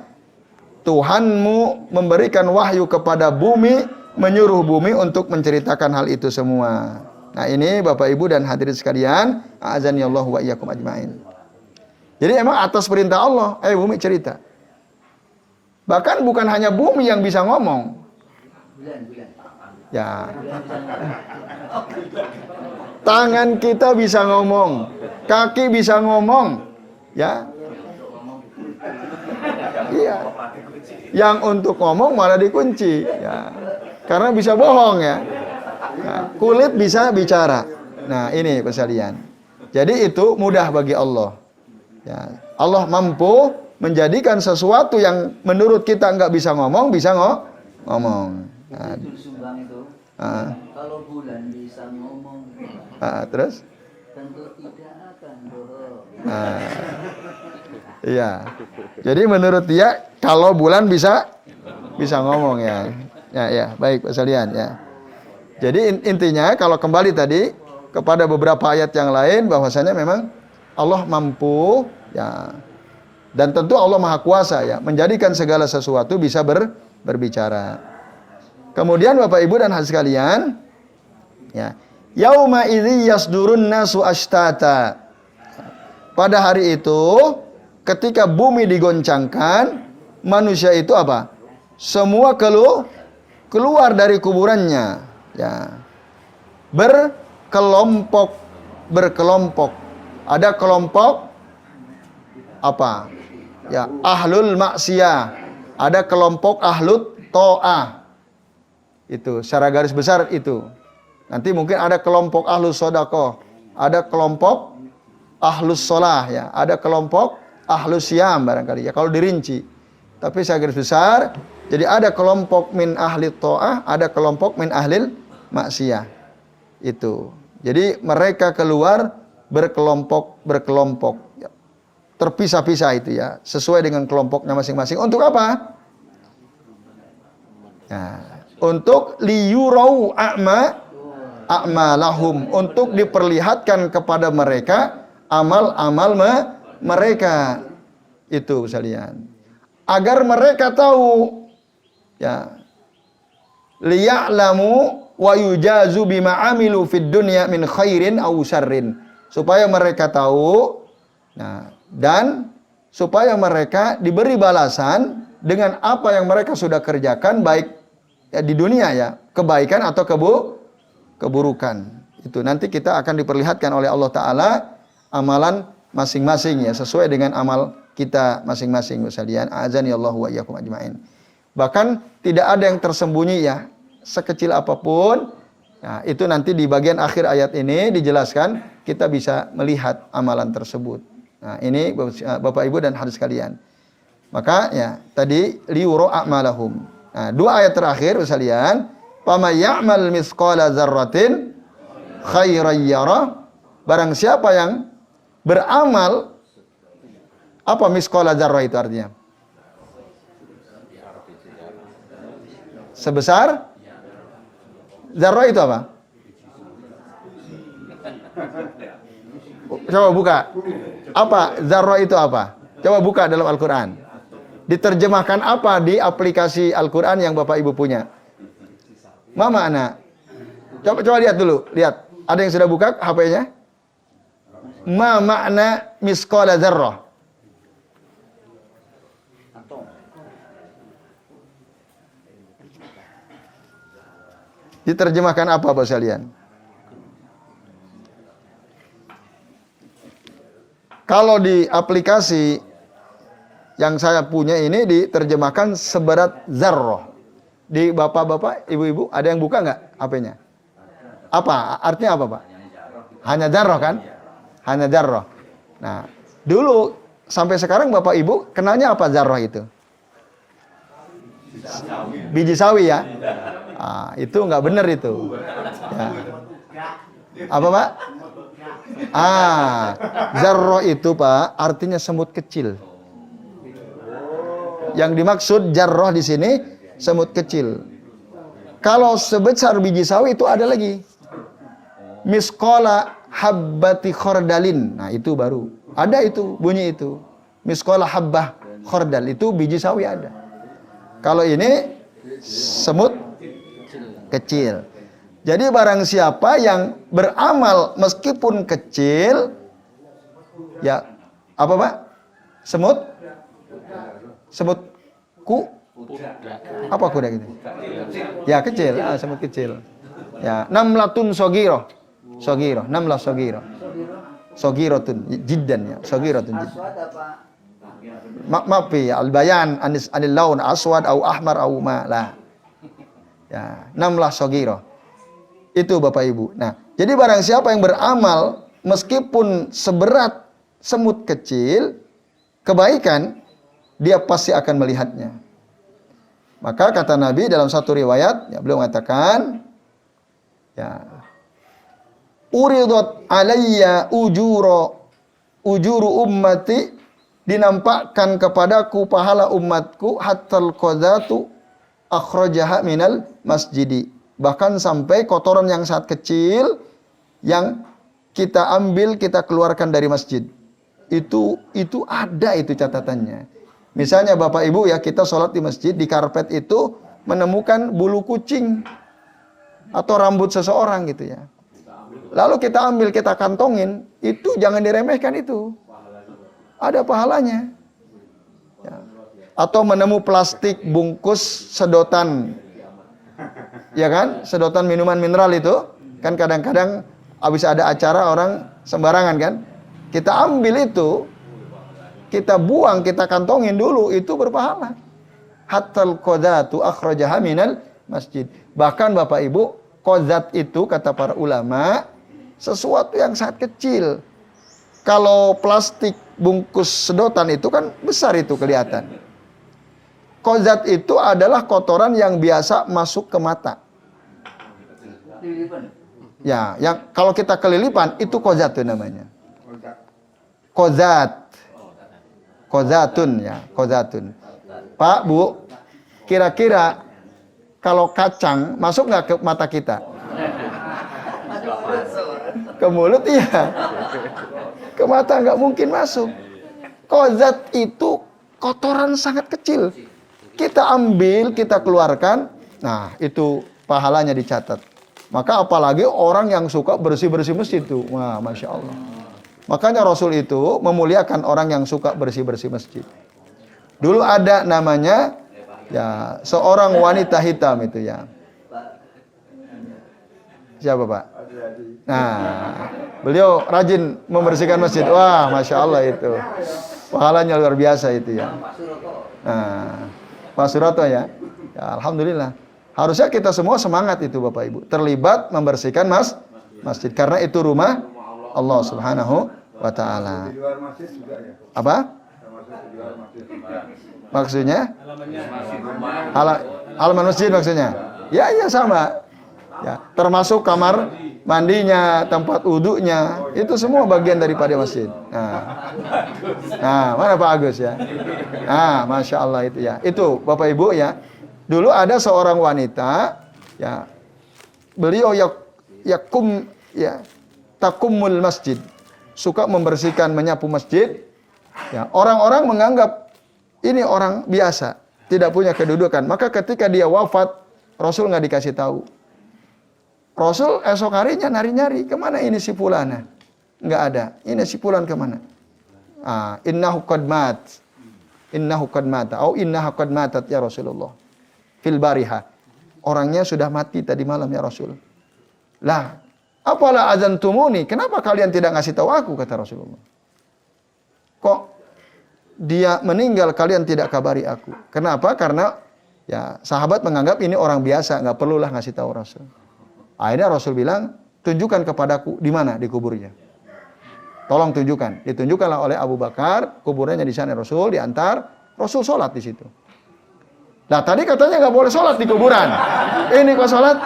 Tuhanmu memberikan wahyu kepada bumi, menyuruh bumi untuk menceritakan hal itu semua. Nah ini Bapak Ibu dan hadirin sekalian, a'azani Allah wa iyyakum ajmain. Jadi emang atas perintah Allah, bumi cerita. Bahkan bukan hanya bumi yang bisa ngomong. Ya. Tangan kita bisa ngomong, kaki bisa ngomong, ya. Iya. Yang untuk ngomong malah dikunci, ya. Karena bisa bohong ya. Nah, kulit bisa bicara. Nah, ini pesalian. Jadi itu mudah bagi Allah. Ya, Allah mampu menjadikan sesuatu yang menurut kita nggak bisa ngomong, bisa ngomong. Nah, kalau bulan bisa ngomong, terus? tentu tidak akan bohong. Iya. Jadi menurut dia kalau bulan bisa ngomong ya. Ya, baik Pak Salian ya. Jadi intinya kalau kembali tadi kepada beberapa ayat yang lain bahwasanya memang Allah mampu ya. Dan tentu Allah Maha Kuasa ya, menjadikan segala sesuatu bisa berbicara. Kemudian Bapak Ibu dan hadirin sekalian, ya. Yauma idzi yasdurun nasu ashtata. Pada hari itu ketika bumi digoncangkan, manusia itu apa? Semua keluar dari kuburannya, ya. Berkelompok. Ada kelompok apa? Ya, ahlul maksiyah. Ada kelompok ahlut to'ah. Itu secara garis besar itu. Nanti mungkin ada kelompok ahlus sodakoh, ada kelompok ahlus solah ya, ada kelompok ahlus siam barangkali ya kalau dirinci. Tapi secara garis besar, jadi ada kelompok min ahli to'ah, ada kelompok min ahlil maksiyah. Itu. Jadi mereka keluar berkelompok. Ya. Terpisah-pisah itu ya, sesuai dengan kelompoknya masing-masing. Untuk apa? Nah, Untuk liyurau a'malahum, untuk diperlihatkan kepada mereka amal-amal mereka. Itu sekalian. Agar mereka tahu, ya, liya'lamu wa yujazu bima amilu fid dunya min khairin aw syarrin, supaya mereka tahu, nah, dan supaya mereka diberi balasan dengan apa yang mereka sudah kerjakan, baik ya di dunia, ya, kebaikan atau keburukan. Itu nanti kita akan diperlihatkan oleh Allah Ta'ala amalan masing-masing, ya, sesuai dengan amal kita masing-masing. Wasalian azani Allahu wa iyyakum ajmain. Bahkan tidak ada yang tersembunyi, ya, sekecil apapun. Nah, itu nanti di bagian akhir ayat ini dijelaskan, kita bisa melihat amalan tersebut. Nah, ini Bapak Ibu dan hadirin sekalian. Maka, ya, tadi liuro a'malahum. Nah, dua ayat terakhir sekalian, "Fama ya'mal misqala dzarratin khairan yara." Barang siapa yang beramal, apa misqala dzarrah itu artinya? Sebesar zarrah itu apa? Coba buka. Apa zarrah itu apa? Coba buka dalam Al-Quran. Diterjemahkan apa di aplikasi Al-Quran yang Bapak Ibu punya? Mama anak. Coba lihat dulu. Lihat. Ada yang sudah buka HP-nya? Ma makna misqala zarrah? Diterjemahkan apa bahasa kalian? Kalau di aplikasi yang saya punya ini diterjemahkan seberat zarrah. Di bapak-bapak, ibu-ibu, ada yang buka nggak HP-nya? Apa? Artinya apa, Pak? Hanya zarrah kan? Hanya zarrah. Nah, dulu sampai sekarang Bapak Ibu kenalnya apa zarrah itu? Biji sawi, ya? Ah, itu nggak benar itu. Ya. Apa, Pak? Zarrah itu, Pak, artinya semut kecil. Yang dimaksud jarrah di sini semut kecil. Kalau sebesar biji sawi itu ada lagi. Misqala habbati khordalin. Nah, itu baru. Ada itu, bunyi itu. Misqala habbah khordal, itu biji sawi ada. Kalau ini semut kecil. Jadi barang siapa yang beramal meskipun kecil, ya, apa, Pak? Semut apa kuda gitu? Ya, kecil, semut kecil. Ya, namlatun sogiro, namlah sogiro. Sogirotun jiddan, ya, sogirotun jiddan. Aswad apa? Maaf ya, al-bayan anil laun aswad au ahmar au ma lah. Ya, namlah sogiro. Itu Bapak Ibu. Nah, jadi barang siapa yang beramal meskipun seberat semut kecil, kebaikan, dia pasti akan melihatnya. Maka kata Nabi dalam satu riwayat, ya, beliau mengatakan, ya, uridat alayya ujuru ummati, dinampakkan kepadaku pahala umatku, hatal qadatu akhrajaha minal masjidi. Bahkan sampai kotoran yang sangat kecil yang kita ambil, kita keluarkan dari masjid. Itu ada itu catatannya. Misalnya Bapak Ibu, ya, kita sholat di masjid, di karpet itu menemukan bulu kucing atau rambut seseorang gitu, ya. Lalu kita ambil, kita kantongin, itu jangan diremehkan itu. Ada pahalanya. Ya. Atau menemu plastik bungkus sedotan, ya kan? Sedotan minuman mineral itu, kan kadang-kadang habis ada acara orang sembarangan kan? Kita ambil itu, kita buang, kita kantongin dulu, itu berpahala. Hatal qadatu akhrajaha minal masjid. Bahkan Bapak Ibu, qadat itu kata para ulama sesuatu yang sangat kecil. Kalau plastik bungkus sedotan itu kan besar, itu kelihatan. Qadat itu adalah kotoran yang biasa masuk ke mata. Ya, yang kalau kita kelilipan itu qadat itu namanya. Qadatun, ya, qadatun. Pak, Bu, kira-kira kalau kacang masuk nggak ke mata kita? Ke mulut iya. Ke mata nggak mungkin masuk. Zat itu kotoran sangat kecil. Kita ambil, kita keluarkan. Nah, itu pahalanya dicatat. Maka apalagi orang yang suka bersih-bersih masjid itu. Wah, Masya Allah. Makanya Rasul itu memuliakan orang yang suka bersih-bersih masjid. Dulu ada namanya ya seorang wanita hitam itu ya. Siapa Pak? Nah, beliau rajin membersihkan masjid. Wah, Masya Allah itu. Pahalanya luar biasa itu ya. Nah, Pak Suroto ya. Ya, Alhamdulillah. Harusnya kita semua semangat itu Bapak Ibu. Terlibat membersihkan masjid. Karena itu rumah Allah Subhanahu wa Ta'ala. Apa? Maksudnya? Halaman masjid maksudnya? Ya, iya sama. Ya, termasuk kamar mandinya, tempat wudhunya, itu semua bagian daripada masjid. Nah, mana Pak Agus ya? Nah, Masya Allah itu ya. Itu Bapak Ibu ya. Dulu ada seorang wanita, ya, beliau takumul masjid, suka membersihkan, menyapu masjid. Ya, orang-orang menganggap ini orang biasa, tidak punya kedudukan. Maka ketika dia wafat, Rasul nggak dikasih tahu. Rasul esok harinya nyari-nyari, kemana ini si fulana? Nggak ada. Ini si fulan kemana? Innahu qad mat. Innahu qad mata. Atau innaha qad matat ya Rasulullah. Fil bariha. Orangnya sudah mati tadi malam ya Rasul. Lah, apalah azantumuni? Kenapa kalian tidak ngasih tahu aku, kata Rasulullah. Kok dia meninggal kalian tidak kabari aku? Kenapa? Karena ya sahabat menganggap ini orang biasa, nggak perlulah ngasih tahu Rasul. Akhirnya Rasul bilang, tunjukkan kepadaku di mana di kuburnya. Tolong tunjukkan. Ditunjukkanlah oleh Abu Bakar, kuburnya di sana Rasul diantar, Rasul sholat di situ. Nah tadi katanya nggak boleh sholat di kuburan. Ini kok sholat?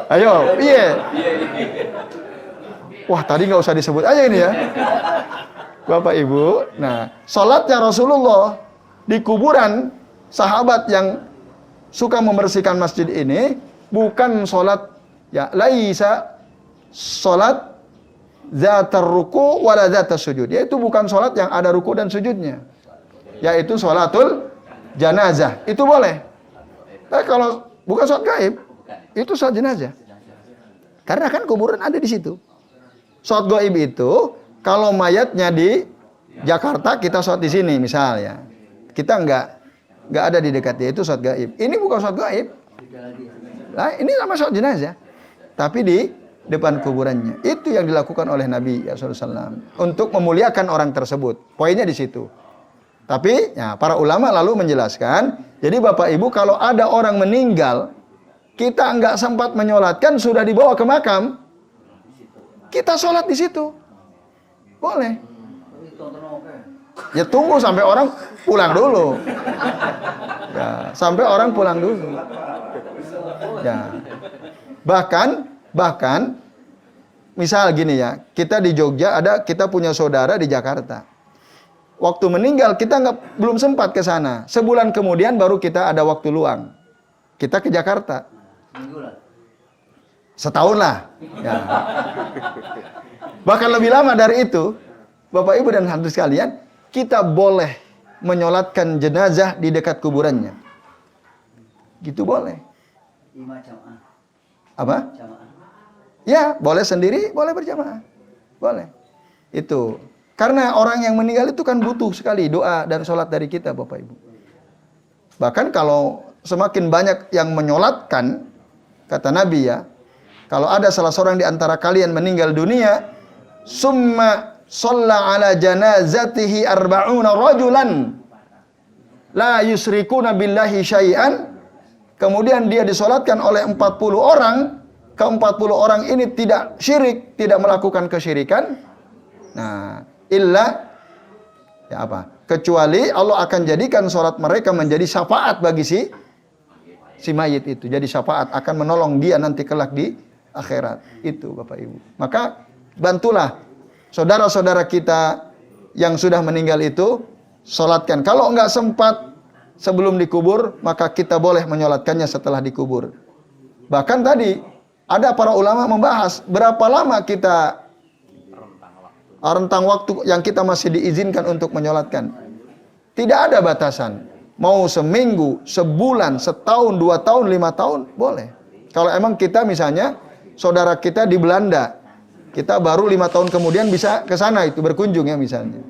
Ayo, iya. Wah tadi nggak usah disebut aja ini ya, Bapak Ibu. Nah, sholatnya Rasulullah di kuburan sahabat yang suka membersihkan masjid ini bukan sholat ya laisa sholat zatar ruku wala zatar sujud. Yaitu bukan sholat yang ada ruku dan sujudnya. Yaitu sholatul janazah. Itu boleh. Tapi kalau bukan sholat gaib, itu sholat jenazah. Karena kan kuburan ada di situ. Sholat gaib itu kalau mayatnya di Jakarta kita sholat di sini misalnya. Kita nggak ada di dekatnya, itu sholat gaib. Ini bukan sholat gaib. Nah, ini sama sholat jenazah. Tapi di depan kuburannya. Itu yang dilakukan oleh Nabi SAW untuk memuliakan orang tersebut. Poinnya di situ. Tapi ya, para ulama lalu menjelaskan, jadi Bapak Ibu kalau ada orang meninggal, kita nggak sempat menyolatkan, sudah dibawa ke makam, kita sholat di situ. Boleh. Ya tunggu sampai orang pulang dulu. Ya, sampai orang pulang dulu. Ya. Bahkan misal gini ya, kita di Jogja kita punya saudara di Jakarta. Waktu meninggal kita belum sempat ke sana. Sebulan kemudian baru kita ada waktu luang. Kita ke Jakarta. Setahun lah. Ya. Bahkan lebih lama dari itu, Bapak Ibu dan hadirin sekalian, kita boleh menyolatkan jenazah di dekat kuburannya. Gitu boleh. Apa? Ya, boleh sendiri, boleh berjamaah. Boleh. Itu. Karena orang yang meninggal itu kan butuh sekali doa dan sholat dari kita, Bapak Ibu. Bahkan kalau semakin banyak yang menyolatkan, kata Nabi ya, kalau ada salah seorang di antara kalian meninggal dunia, summa shalla ala janazatihi arba'una rajulan la yusrikuna billahi syai'an, kemudian dia disolatkan oleh 40 orang, ke-40 orang ini tidak syirik, tidak melakukan kesyirikan. Nah, illa ya apa? Kecuali Allah akan jadikan sholat mereka menjadi syafaat bagi si mayit itu. Jadi syafaat akan menolong dia nanti kelak di akhirat. Itu Bapak Ibu. Maka bantulah saudara-saudara kita yang sudah meninggal itu, sholatkan. Kalau nggak sempat sebelum dikubur, maka kita boleh menyolatkannya setelah dikubur. Bahkan tadi ada para ulama membahas berapa lama kita rentang waktu yang kita masih diizinkan untuk menyolatkan. Tidak ada batasan. Mau seminggu, sebulan, setahun, 2 tahun, 5 tahun, boleh. Kalau emang kita misalnya, saudara kita di Belanda, kita baru 5 tahun kemudian bisa ke sana itu berkunjung ya misalnya.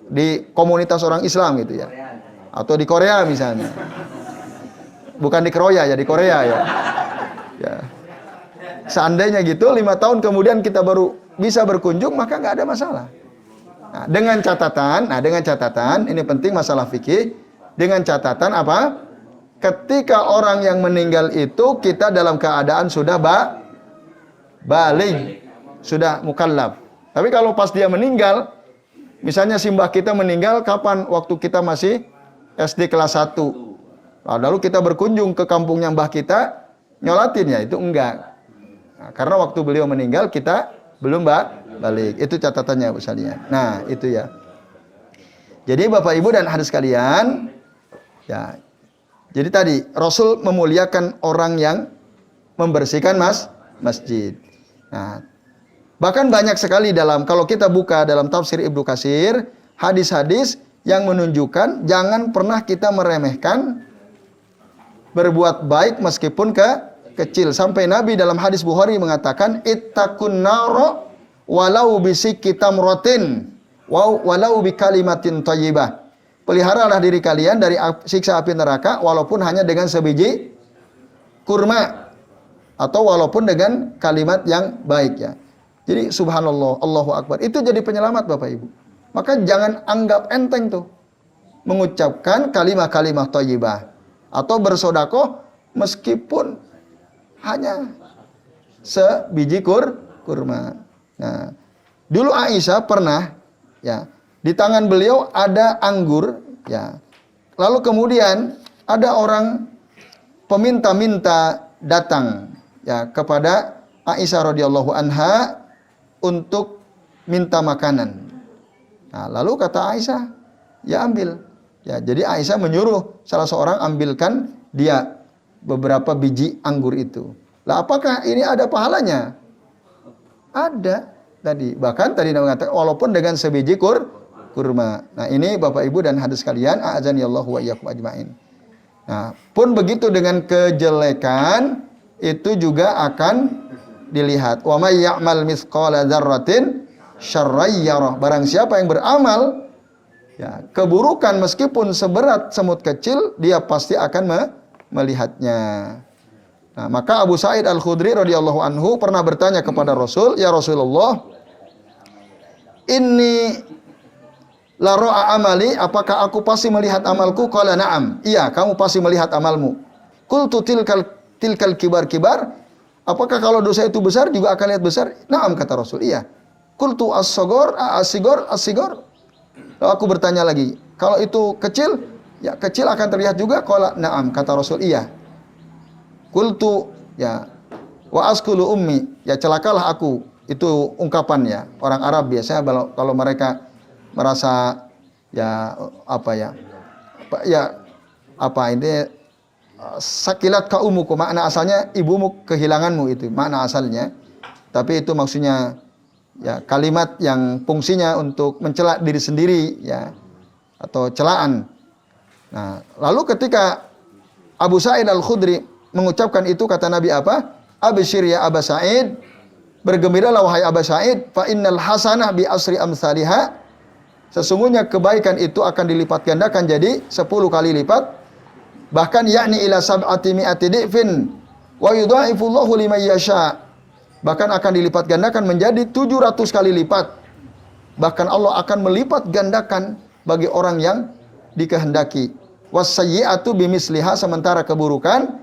Di komunitas orang Islam gitu ya. Atau di Korea misalnya. Bukan di Kroya ya, di Korea ya. Ya. Seandainya gitu 5 tahun kemudian kita baru bisa berkunjung, maka nggak ada masalah. Nah, dengan catatan, ini penting masalah fikih. Dengan catatan apa? Ketika orang yang meninggal itu kita dalam keadaan sudah baligh, sudah mukallaf. Tapi kalau pas dia meninggal, misalnya simbah kita meninggal kapan? Waktu kita masih SD kelas 1. Lalu kita berkunjung ke kampungnya mbah kita, nyolatin ya, itu enggak. Nah, karena waktu beliau meninggal kita belum balik. Itu catatannya Bu Salia. Nah, itu ya. Jadi Bapak Ibu dan hadirin sekalian, ya. Jadi tadi Rasul memuliakan orang yang membersihkan masjid. Nah, bahkan banyak sekali kalau kita buka dalam tafsir Ibnu Katsir, hadis-hadis yang menunjukkan jangan pernah kita meremehkan berbuat baik meskipun kecil. Sampai Nabi dalam hadis Bukhari mengatakan ittaqun nara walau bisikki tamratin walau bikalimatin thayyibah. Peliharalah diri kalian dari siksa api neraka walaupun hanya dengan sebiji kurma atau walaupun dengan kalimat yang baik ya. Jadi subhanallah, Allahu Akbar. Itu jadi penyelamat Bapak Ibu. Maka jangan anggap enteng tuh mengucapkan kalimat-kalimat thayyibah atau bersedekah meskipun hanya sebiji kurma. Nah, dulu Aisyah pernah ya, di tangan beliau ada anggur ya. Lalu kemudian ada orang peminta-minta datang ya kepada Aisyah radhiyallahu anha untuk minta makanan. Nah, lalu kata Aisyah, ya ambil. Ya, jadi Aisyah menyuruh salah seorang ambilkan dia beberapa biji anggur itu. Lah apakah ini ada pahalanya? Ada tadi. Bahkan tadi Nabi mengatakan walaupun dengan sebiji kurma. Nah, ini Bapak Ibu dan hadirin sekalian, a'adzanillahu wa iyyakum ajmain. Nah, pun begitu dengan kejelekan itu juga akan dilihat. Wa may ya'mal mithqala dzarratin syarran yarah. Barang siapa yang beramal ya, keburukan meskipun seberat semut kecil, dia pasti akan melihatnya. Nah, maka Abu Sa'id Al-Khudri radhiyallahu anhu pernah bertanya kepada Rasul, "Ya Rasulullah, inni la ra'a amali, apakah aku pasti melihat amalku?" Qala na'am. Iya, kamu pasti melihat amalmu. Qultu tilkal kibar. Apakah kalau dosa itu besar juga akan lihat besar? Na'am, kata Rasul. Iya. Qultu as-sigor. Lalu aku bertanya lagi, kalau itu kecil, ya kecil akan terlihat juga. Qala na'am, kata Rasul. Iya. Qultu ya wa askulu ummi, ya celakalah aku. Itu ungkapan ya orang Arab biasanya kalau mereka merasa ini sakilat ka umuku, makna asalnya ibumu kehilanganmu, itu makna asalnya. Tapi itu maksudnya ya kalimat yang fungsinya untuk mencela diri sendiri ya, atau celaan. Nah, lalu ketika Abu Sa'id Al-Khudri mengucapkan itu, kata Nabi apa? Absyir ya Aba Sa'id, bergembiralah wahai Aba Sa'id, fa innal hasanah bi asri amsalihha. Sesungguhnya kebaikan itu akan dilipat gandakan jadi 10 kali lipat, bahkan yakni ila sab'ati mi'ati di'fin wa yudha'ifu Allahu liman yasha. Bahkan akan dilipat gandakan menjadi 700 kali lipat. Bahkan Allah akan melipat gandakan bagi orang yang dikehendaki. Wasayyi'atu bimisliha, sementara keburukan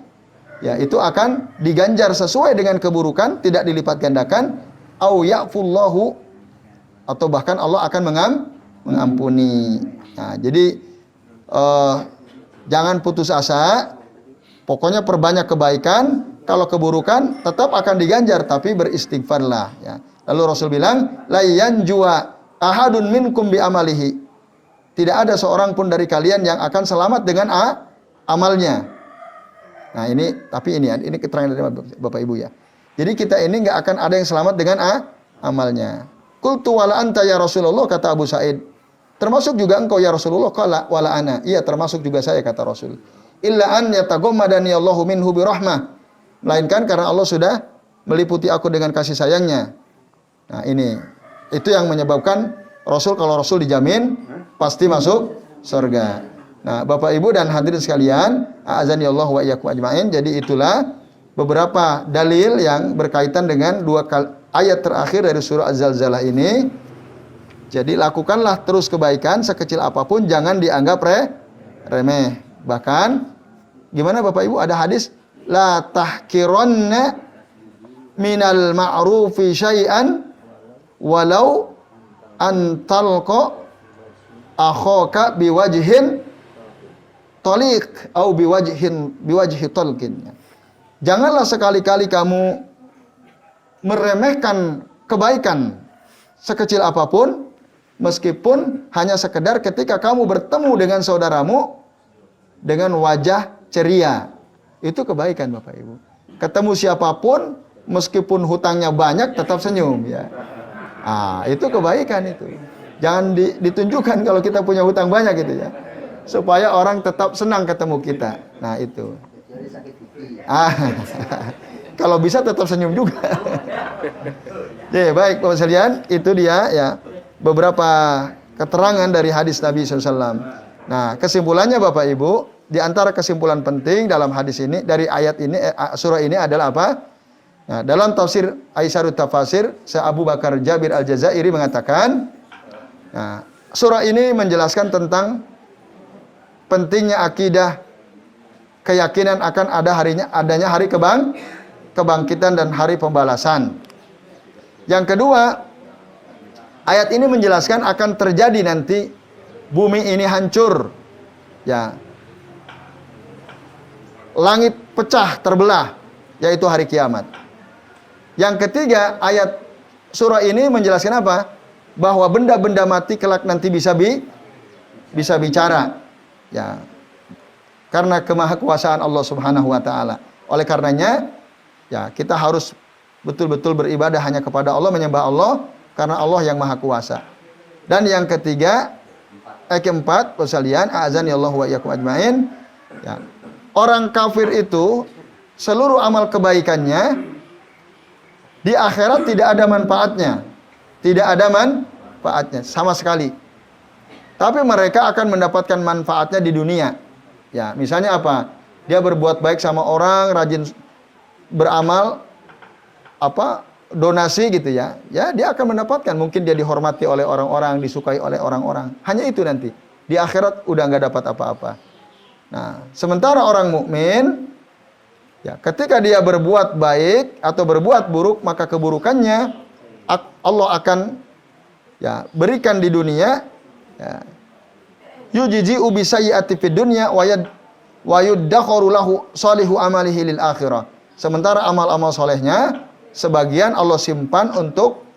ya itu akan diganjar sesuai dengan keburukan, tidak dilipat gandakan. Au ya'fullahu, atau bahkan Allah akan mengampuni. Nah, jadi jangan putus asa. Pokoknya perbanyak kebaikan. Kalau keburukan tetap akan diganjar, tapi beristighfarlah ya. Lalu Rasul bilang, la yanjua ahadun minkum bi amalihi. Tidak ada seorang pun dari kalian yang akan selamat dengan amalnya. Nah tapi ini keterangan dari Bapak Ibu ya. Jadi kita ini nggak akan ada yang selamat dengan amalnya. Qultu wala anta ya Rasulullah, kata Abu Sa'id. Termasuk juga engkau ya Rasulullah, qala wala ana. Iya, termasuk juga saya, kata Rasul. Illa an yataghammadani Allahu minhu birahmah. Melainkan karena Allah sudah meliputi aku dengan kasih sayangnya. Nah, itu yang menyebabkan kalau Rasul dijamin pasti masuk surga. Nah, Bapak Ibu dan hadirin sekalian, a'azani Allah wa iyyakum ajmain. Jadi itulah beberapa dalil yang berkaitan dengan ayat terakhir dari surah Az-Zalzalah ini. Jadi lakukanlah terus kebaikan sekecil apapun, jangan dianggap remeh. Bahkan gimana Bapak Ibu, ada hadis la tahkiranna minal ma'rufi syai'an walau antalqa akhaka biwajhin taliq atau biwajhi talqin. Janganlah sekali-kali kamu meremehkan kebaikan sekecil apapun, meskipun hanya sekedar ketika kamu bertemu dengan saudaramu dengan wajah ceria. Itu kebaikan Bapak Ibu. Ketemu siapapun, meskipun hutangnya banyak, tetap senyum ya. Itu kebaikan itu. Jangan ditunjukkan kalau kita punya hutang banyak gitu ya. Supaya orang tetap senang ketemu kita. Nah itu. Kalau bisa tetap senyum juga. Ya, baik Bapak sekalian, itu dia ya beberapa keterangan dari hadis Nabi SAW. Nah, kesimpulannya Bapak Ibu, di antara kesimpulan penting dalam hadis ini, dari ayat ini, surah ini adalah apa? Nah, dalam tafsir Aisyarut Tafasir, Syekh Abu Bakar Jabir Al-Jazairi mengatakan, nah, surah ini menjelaskan tentang pentingnya akidah, keyakinan akan adanya hari kebangkitan dan hari pembalasan. Yang kedua, ayat ini menjelaskan akan terjadi nanti bumi ini hancur, ya, langit pecah terbelah, yaitu hari kiamat. Yang ketiga, ayat surah ini menjelaskan apa? Bahwa benda-benda mati kelak nanti bisa bicara, ya, karena kemahakuasaan Allah Subhanahu wa taala. Oleh karenanya, ya, kita harus betul-betul beribadah hanya kepada Allah, menyembah Allah karena Allah yang Maha Kuasa. Dan yang ketiga, keempat, sekalian, azan ya Allah wa iyyakum ajmain. Ya, orang kafir itu seluruh amal kebaikannya di akhirat tidak ada manfaatnya. Tidak ada manfaatnya sama sekali. Tapi mereka akan mendapatkan manfaatnya di dunia. Ya, misalnya apa? Dia berbuat baik sama orang, rajin beramal, donasi gitu ya. Ya, dia akan mendapatkan, mungkin dia dihormati oleh orang-orang, disukai oleh orang-orang. Hanya itu nanti. Di akhirat udah nggak dapat apa-apa. Nah, sementara orang mukmin, ya, ketika dia berbuat baik atau berbuat buruk, maka keburukannya Allah akan, ya, berikan di dunia, ya. Yujizi'u bi sayyi'ati fid dunya wa yuddakharu lahu salihu amalihi lil akhirah. Sementara amal-amal solehnya sebagian Allah simpan untuk,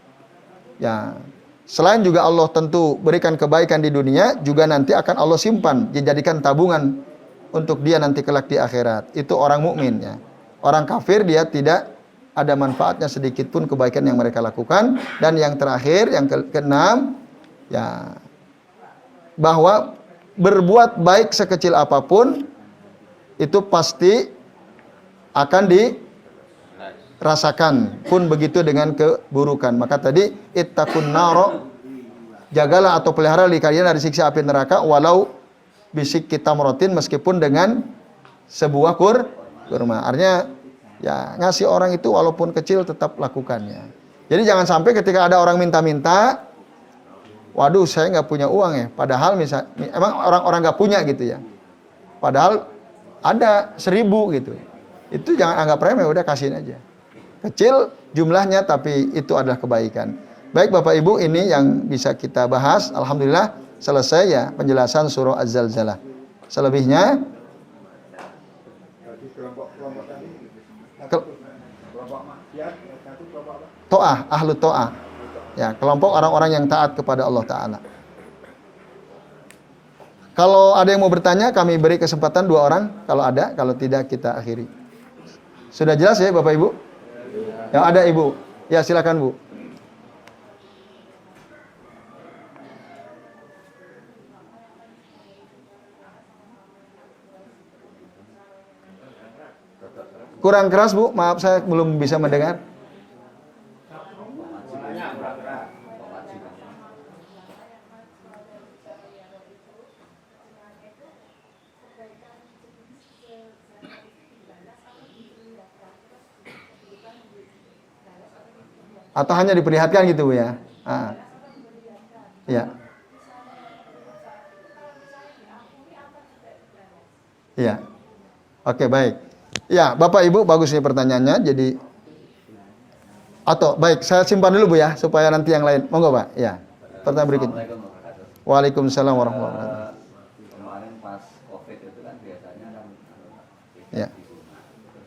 ya, selain juga Allah tentu berikan kebaikan di dunia, juga nanti akan Allah simpan, dijadikan tabungan untuk dia nanti kelak di akhirat. Itu orang mukmin ya. Orang kafir dia tidak ada manfaatnya sedikit pun kebaikan yang mereka lakukan. Dan yang terakhir, yang keenam, ya, bahwa berbuat baik sekecil apapun itu pasti akan dirasakan, pun begitu dengan keburukan. Maka tadi ittaqun naro, jagalah atau pelihara diri kalian dari siksa api neraka walau bisik kita merotin, meskipun dengan sebuah kurma. Artinya, ya, ngasih orang itu walaupun kecil tetap lakukannya. Jadi jangan sampai ketika ada orang minta-minta, waduh saya nggak punya uang ya, padahal emang orang-orang nggak punya gitu ya, padahal ada 1000 gitu, itu jangan anggap remeh, udah kasihin aja, kecil jumlahnya tapi itu adalah kebaikan. Baik Bapak Ibu, ini yang bisa kita bahas. Alhamdulillah selesai ya penjelasan surah Az-Zalzalah. Selebihnya to'ah, ahlu to'ah, ya, kelompok orang-orang yang taat kepada Allah Ta'ala. Kalau ada yang mau bertanya, kami beri kesempatan 2 orang. Kalau ada, kalau tidak kita akhiri. Sudah jelas ya Bapak Ibu? Ya ada Ibu. Ya silakan Bu. Kurang keras Bu, maaf saya belum bisa mendengar. Atau hanya diperlihatkan gitu Bu ya? Ya. Ya. Oke, baik. Ya, Bapak Ibu bagus nih pertanyaannya. Jadi atau baik, saya simpan dulu Bu ya supaya nanti yang lain. Monggo Pak. Ya. Pertanyaan berikutnya. Waalaikumsalam warahmatullahi wabarakatuh. Kemarin pas COVID itu kan biasanya kan Ya.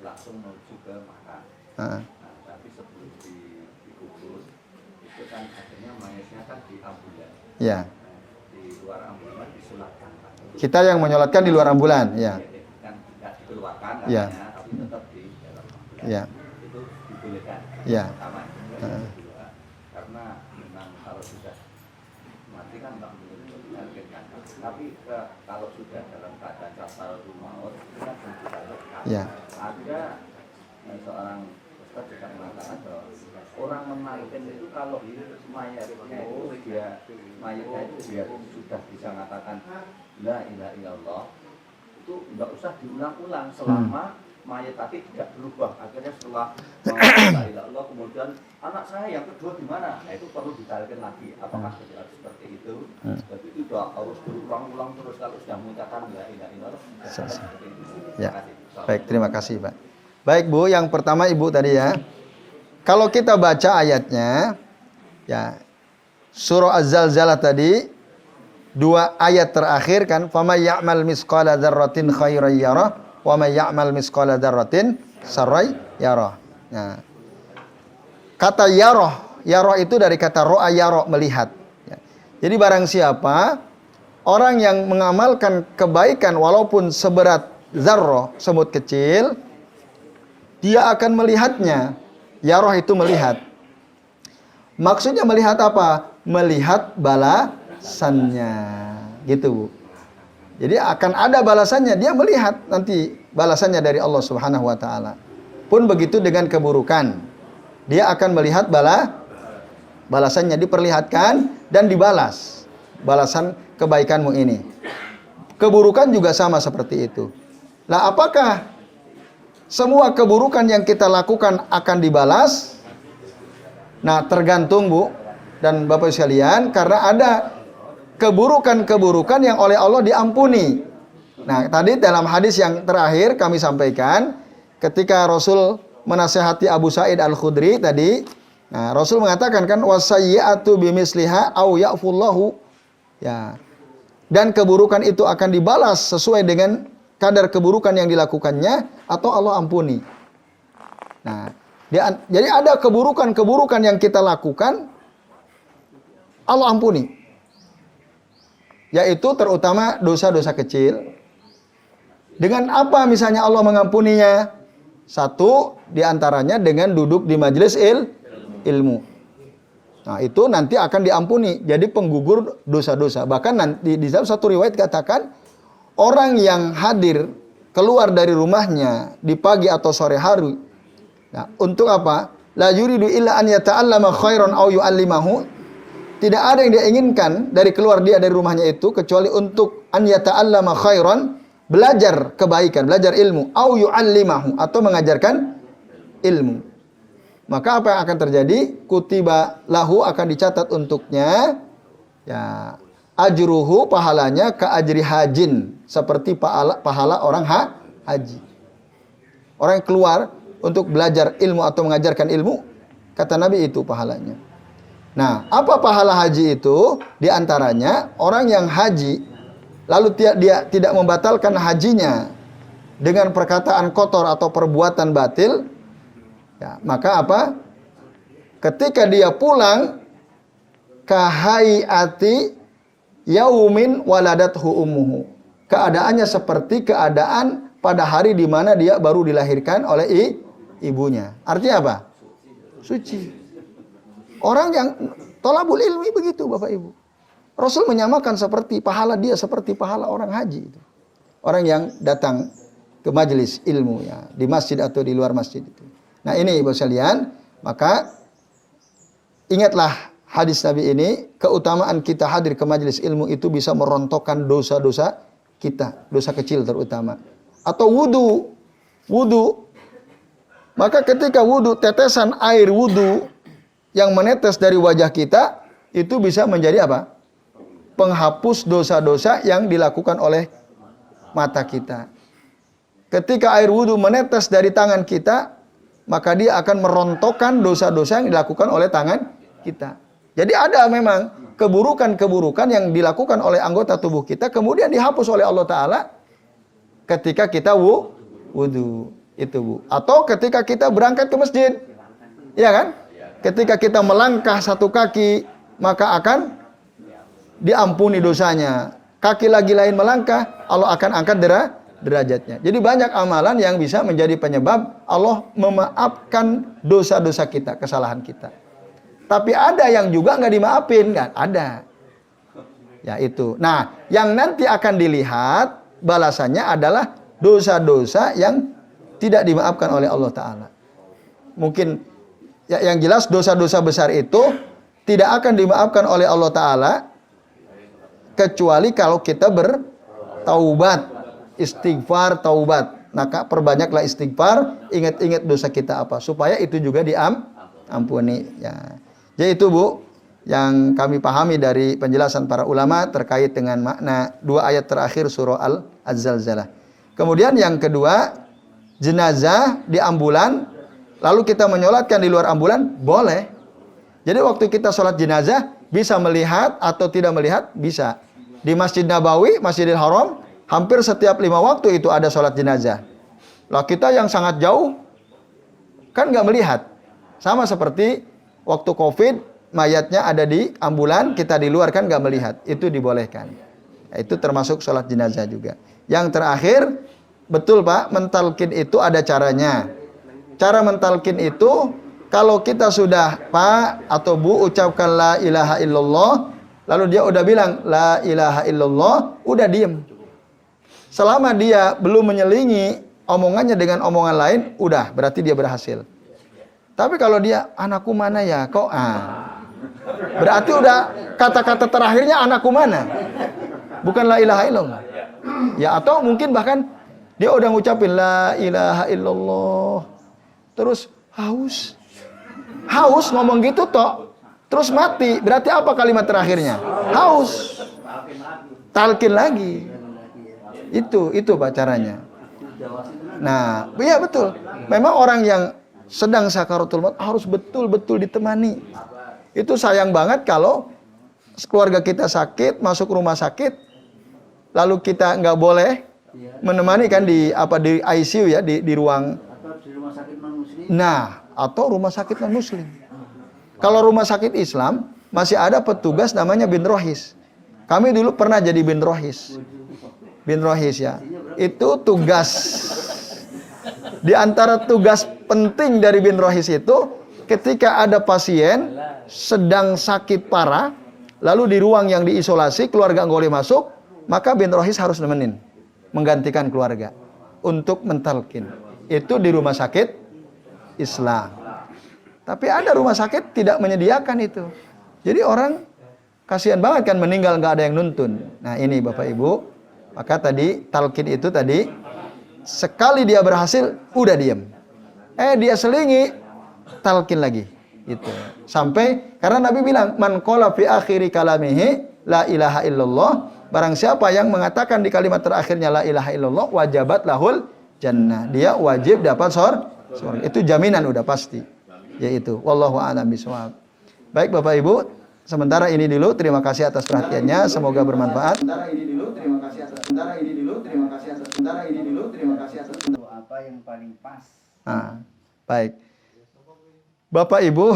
langsung menuju ke makam. Heeh. Tapi sebelum dikubur itu kan akhirnya mayatnya kan di ambulan. Ya. Di luar ambulan disolatkan. Kita yang menyolatkan di luar ambulan, ya. Kan tidak dikeluarkan Ya. katanya, tapi tetap di dalam ambulan. Ya. Itu dibolehkan. Ya. Pertama. Heeh. Kedua, karena memang kalau sudah mati kan nggak boleh ditargetkan. Tapi kalau sudah dalam keadaan kafaratul maut itu kan ditargetkan. Ya. Ada seorang ustaz juga mengatakan bahwa orang menaikkan itu kalau mayatnya itu dia sudah bisa mengatakan la ilaha illallah, itu nggak usah diulang-ulang selama mayat tadi tidak berubah. Akhirnya setelah la ilaha illallah kemudian anak saya yang kedua di mana? Nah itu perlu ditarikin lagi. Apakah seperti itu? Jadi tidak harus berulang-ulang terus kalau sudah mengucapkan la ilaha illallah. Seperti itu. Ya. Baik, terima kasih Pak. Baik Bu, yang pertama Ibu tadi ya. Kalau kita baca ayatnya, ya surah Az-Zalzalah tadi 2 ayat terakhir kan, "Faman ya'mal misqala dzarratin khairan yarah, wa may ya'mal misqala dzarratin syarran yarah." Nah, kata yarah itu dari kata ro'a yarah, melihat. Ya. Jadi barang siapa orang yang mengamalkan kebaikan walaupun seberat zarrah, semut kecil, dia akan melihatnya. Yarah itu melihat. Maksudnya melihat apa? Melihat balasannya. Gitu Bu. Jadi akan ada balasannya. Dia melihat nanti balasannya dari Allah Subhanahu wa taala. Pun begitu dengan keburukan. Dia akan melihat balasannya, diperlihatkan dan dibalas. Balasan kebaikanmu ini. Keburukan juga sama seperti itu. Nah, apakah semua keburukan yang kita lakukan akan dibalas? Nah, tergantung Bu dan Bapak sekalian, karena ada keburukan-keburukan yang oleh Allah diampuni. Nah, tadi dalam hadis yang terakhir kami sampaikan, ketika Rasul menasihati Abu Sa'id Al-Khudri tadi, nah Rasul mengatakan kan wasayyi'atu bimisliha au ya'fullahu. Ya. Dan keburukan itu akan dibalas sesuai dengan kadar keburukan yang dilakukannya atau Allah ampuni. Nah, jadi ada keburukan-keburukan yang kita lakukan Allah ampuni. Yaitu terutama dosa-dosa kecil. Dengan apa misalnya Allah mengampuninya? Satu diantaranya dengan duduk di majelis ilmu. Nah, itu nanti akan diampuni. Jadi penggugur dosa-dosa. Bahkan nanti di dalam satu riwayat katakan orang yang hadir keluar dari rumahnya di pagi atau sore hari, nah, untuk apa? La yuridu illa an yata'allama khairan aw yu'allimahu. Tidak ada yang dia inginkan dari keluar dia dari rumahnya itu kecuali untuk an yata'allama khairan, belajar kebaikan, belajar ilmu, aw yu'allimahu atau mengajarkan ilmu. Maka apa yang akan terjadi? Kutiba lahu, akan dicatat untuknya ya ajruhu, pahalanya ka ajri hajin, seperti pahala orang haji. Orang yang keluar untuk belajar ilmu atau mengajarkan ilmu, kata Nabi itu pahalanya. Nah, apa pahala haji itu? Di antaranya orang yang haji lalu dia tidak membatalkan hajinya dengan perkataan kotor atau perbuatan batil, ya, maka apa? Ketika dia pulang kahaiati yaumin waladathu ummuhu. Keadaannya seperti keadaan pada hari di mana dia baru dilahirkan oleh ibunya. Artinya apa? Suci. Orang yang tolabul ilmi begitu Bapak Ibu. Rasul menyamakan seperti pahala dia seperti pahala orang haji itu. Orang yang datang ke majelis ilmu ya, di masjid atau di luar masjid itu. Nah, ini Ibu sekalian, maka ingatlah hadis Nabi ini, keutamaan kita hadir ke majelis ilmu itu bisa merontokkan dosa-dosa kita, dosa kecil terutama. Atau wudu. Maka ketika wudu, tetesan air wudu yang menetes dari wajah kita itu bisa menjadi apa? Penghapus dosa-dosa yang dilakukan oleh mata kita. Ketika air wudu menetes dari tangan kita, maka dia akan merontokkan dosa-dosa yang dilakukan oleh tangan kita. Jadi ada memang keburukan-keburukan yang dilakukan oleh anggota tubuh kita, kemudian dihapus oleh Allah Ta'ala ketika kita wudu. Itu Bu. Atau ketika kita berangkat ke masjid. Ya kan? Ketika kita melangkah satu kaki, maka akan diampuni dosanya. Kaki lagi lain melangkah, Allah akan angkat derajatnya. Jadi banyak amalan yang bisa menjadi penyebab Allah memaafkan dosa-dosa kita, kesalahan kita. Tapi ada yang juga nggak dimaafin, kan? Ada. Ya itu. Nah, yang nanti akan dilihat balasannya adalah dosa-dosa yang tidak dimaafkan oleh Allah Ta'ala. Mungkin ya, yang jelas dosa-dosa besar itu tidak akan dimaafkan oleh Allah Ta'ala kecuali kalau kita bertaubat, istighfar, taubat. Maka perbanyaklah istighfar, ingat-ingat dosa kita apa, supaya itu juga diampuni. Ya. Jadi itu Bu, yang kami pahami dari penjelasan para ulama terkait dengan makna 2 ayat terakhir surah Az-Zalzalah. Kemudian yang kedua, jenazah di ambulan, lalu kita menyolatkan di luar ambulan, boleh. Jadi waktu kita sholat jenazah, bisa melihat atau tidak melihat, bisa. Di Masjid Nabawi, Masjidil Haram, hampir setiap 5 waktu itu ada sholat jenazah. Lah kita yang sangat jauh, kan nggak melihat. Sama seperti waktu COVID, mayatnya ada di ambulan, kita di luar kan nggak melihat. Itu dibolehkan. Itu termasuk sholat jenazah juga. Yang terakhir, betul Pak, mentalkin itu ada caranya. Cara mentalkin itu, kalau kita sudah Pak atau Bu ucapkan la ilaha illallah, lalu dia udah bilang la ilaha illallah, udah diem. Selama dia belum menyelingi omongannya dengan omongan lain, udah berarti dia berhasil. Tapi kalau dia anakku mana ya, kok berarti udah kata-kata terakhirnya anakku mana, bukan la ilaha illallah. Ya atau mungkin bahkan dia udah ngucapin la ilaha illallah, terus haus ngomong gitu toh, terus mati. Berarti apa kalimat terakhirnya? Haus. Talkin lagi. Itu Pak caranya. Nah, iya betul. Memang orang yang sedang sakaratul maut harus betul-betul ditemani. Itu sayang banget kalau keluarga kita sakit, masuk rumah sakit, lalu kita nggak boleh menemani kan di ICU ya, di ruang. Atau di rumah sakit non-muslim. Nah, atau rumah sakit non-muslim. Kalau rumah sakit Islam masih ada petugas namanya bin rohis. Kami dulu pernah jadi bin rohis. Bin rohis ya. Itu tugas. Di antara tugas penting dari bin rohis itu, ketika ada pasien sedang sakit parah, lalu di ruang yang diisolasi, keluarga nggak boleh masuk, maka bin rohis harus nemenin, menggantikan keluarga untuk mentalkin. Itu di rumah sakit Islam. Tapi ada rumah sakit tidak menyediakan itu. Jadi orang kasihan banget kan meninggal nggak ada yang nuntun. Nah ini Bapak Ibu, maka tadi talkin itu tadi sekali dia berhasil udah diem. Dia selingi, talkin lagi. Itu sampai karena Nabi bilang man qala fi akhiri kalamihi la ilaha illallah, barang siapa yang mengatakan di kalimat terakhirnya la ilaha illallah wajabat lahul jannah, dia wajib dapat surga. Itu jaminan udah pasti. Yaitu wallahu a'lam bishawab. Baik Bapak Ibu, sementara ini dulu, terima kasih atas perhatiannya, semoga bermanfaat. Sementara ini dulu, terima kasih atas Apa yang paling pas? Nah, baik. Bapak Ibu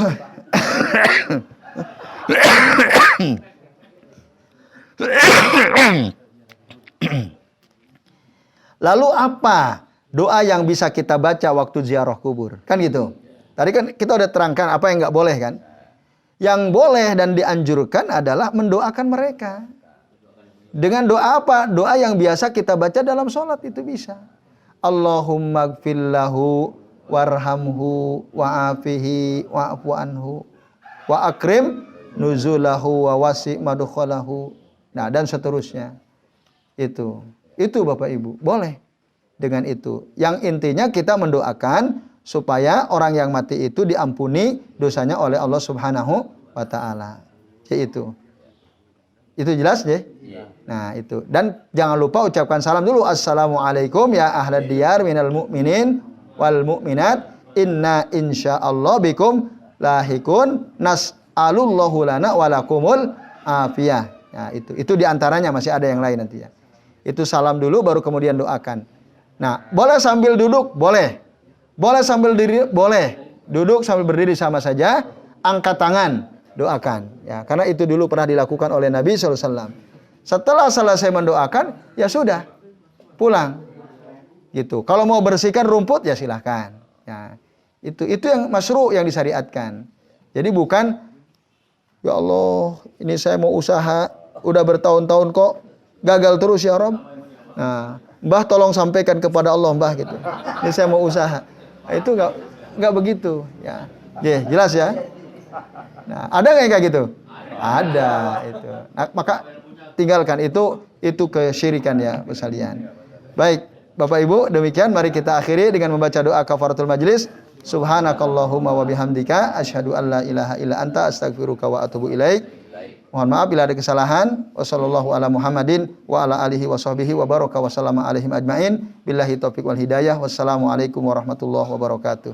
Lalu apa doa yang bisa kita baca waktu ziarah kubur? Kan gitu. Tadi kan kita udah terangkan apa yang nggak boleh kan? Yang boleh dan dianjurkan adalah mendoakan mereka. Dengan doa apa? Doa yang biasa kita baca dalam sholat itu bisa. Allahumma gfirlahu warhamhu wa'afihi wa'afu anhu wa akrim nuzulahu wa wasi' madkhalahu. Nah, dan seterusnya. Itu Bapak Ibu, boleh dengan itu. Yang intinya kita mendoakan supaya orang yang mati itu diampuni dosanya oleh Allah Subhanahu wa taala. Itu jelas deh? Nah, itu. Dan jangan lupa ucapkan salam dulu. Assalamualaikum ya ahlad diyar minal mu'minin wal mu'minat. Inna insyaallah bikum lahikun nas'alullahu lana walakumul afiyah. Nah, itu diantaranya, masih ada yang lain nanti ya. Itu salam dulu baru kemudian doakan. Nah, boleh sambil duduk? Boleh. Boleh sambil diri? Boleh. Duduk sambil berdiri sama saja. Angkat tangan, doakan. Ya, karena itu dulu pernah dilakukan oleh Nabi SAW. Setelah selesai mendoakan, ya sudah, pulang. Gitu. Kalau mau bersihkan rumput, ya silahkan. Ya, itu yang masyru' yang disyariatkan. Jadi bukan, ya Allah, ini saya mau usaha, udah bertahun-tahun kok gagal terus ya Rob. Nah, Mbah tolong sampaikan kepada Allah Mbah gitu. Ini saya mau usaha. Nah, itu nggak begitu. Ya, jelas ya. Nah, ada nggak yang kayak gitu? Ada itu. Nah, maka tinggalkan itu kesyirikan ya sekalian. Baik, Bapak Ibu, demikian mari kita akhiri dengan membaca doa kafaratul majlis. Subhanakallahumma wa bihamdika asyhadu an la ilaha illa anta astaghfiruka wa atubu ilaik. Mohon maaf bila ada kesalahan. Wassallallahu ala Muhammadin wa ala alihi wa sahbihi wa baraka wa sallama alaihim ajmain. Billahi taufiq wal hidayah. Wassalamualaikum warahmatullahi wabarakatuh.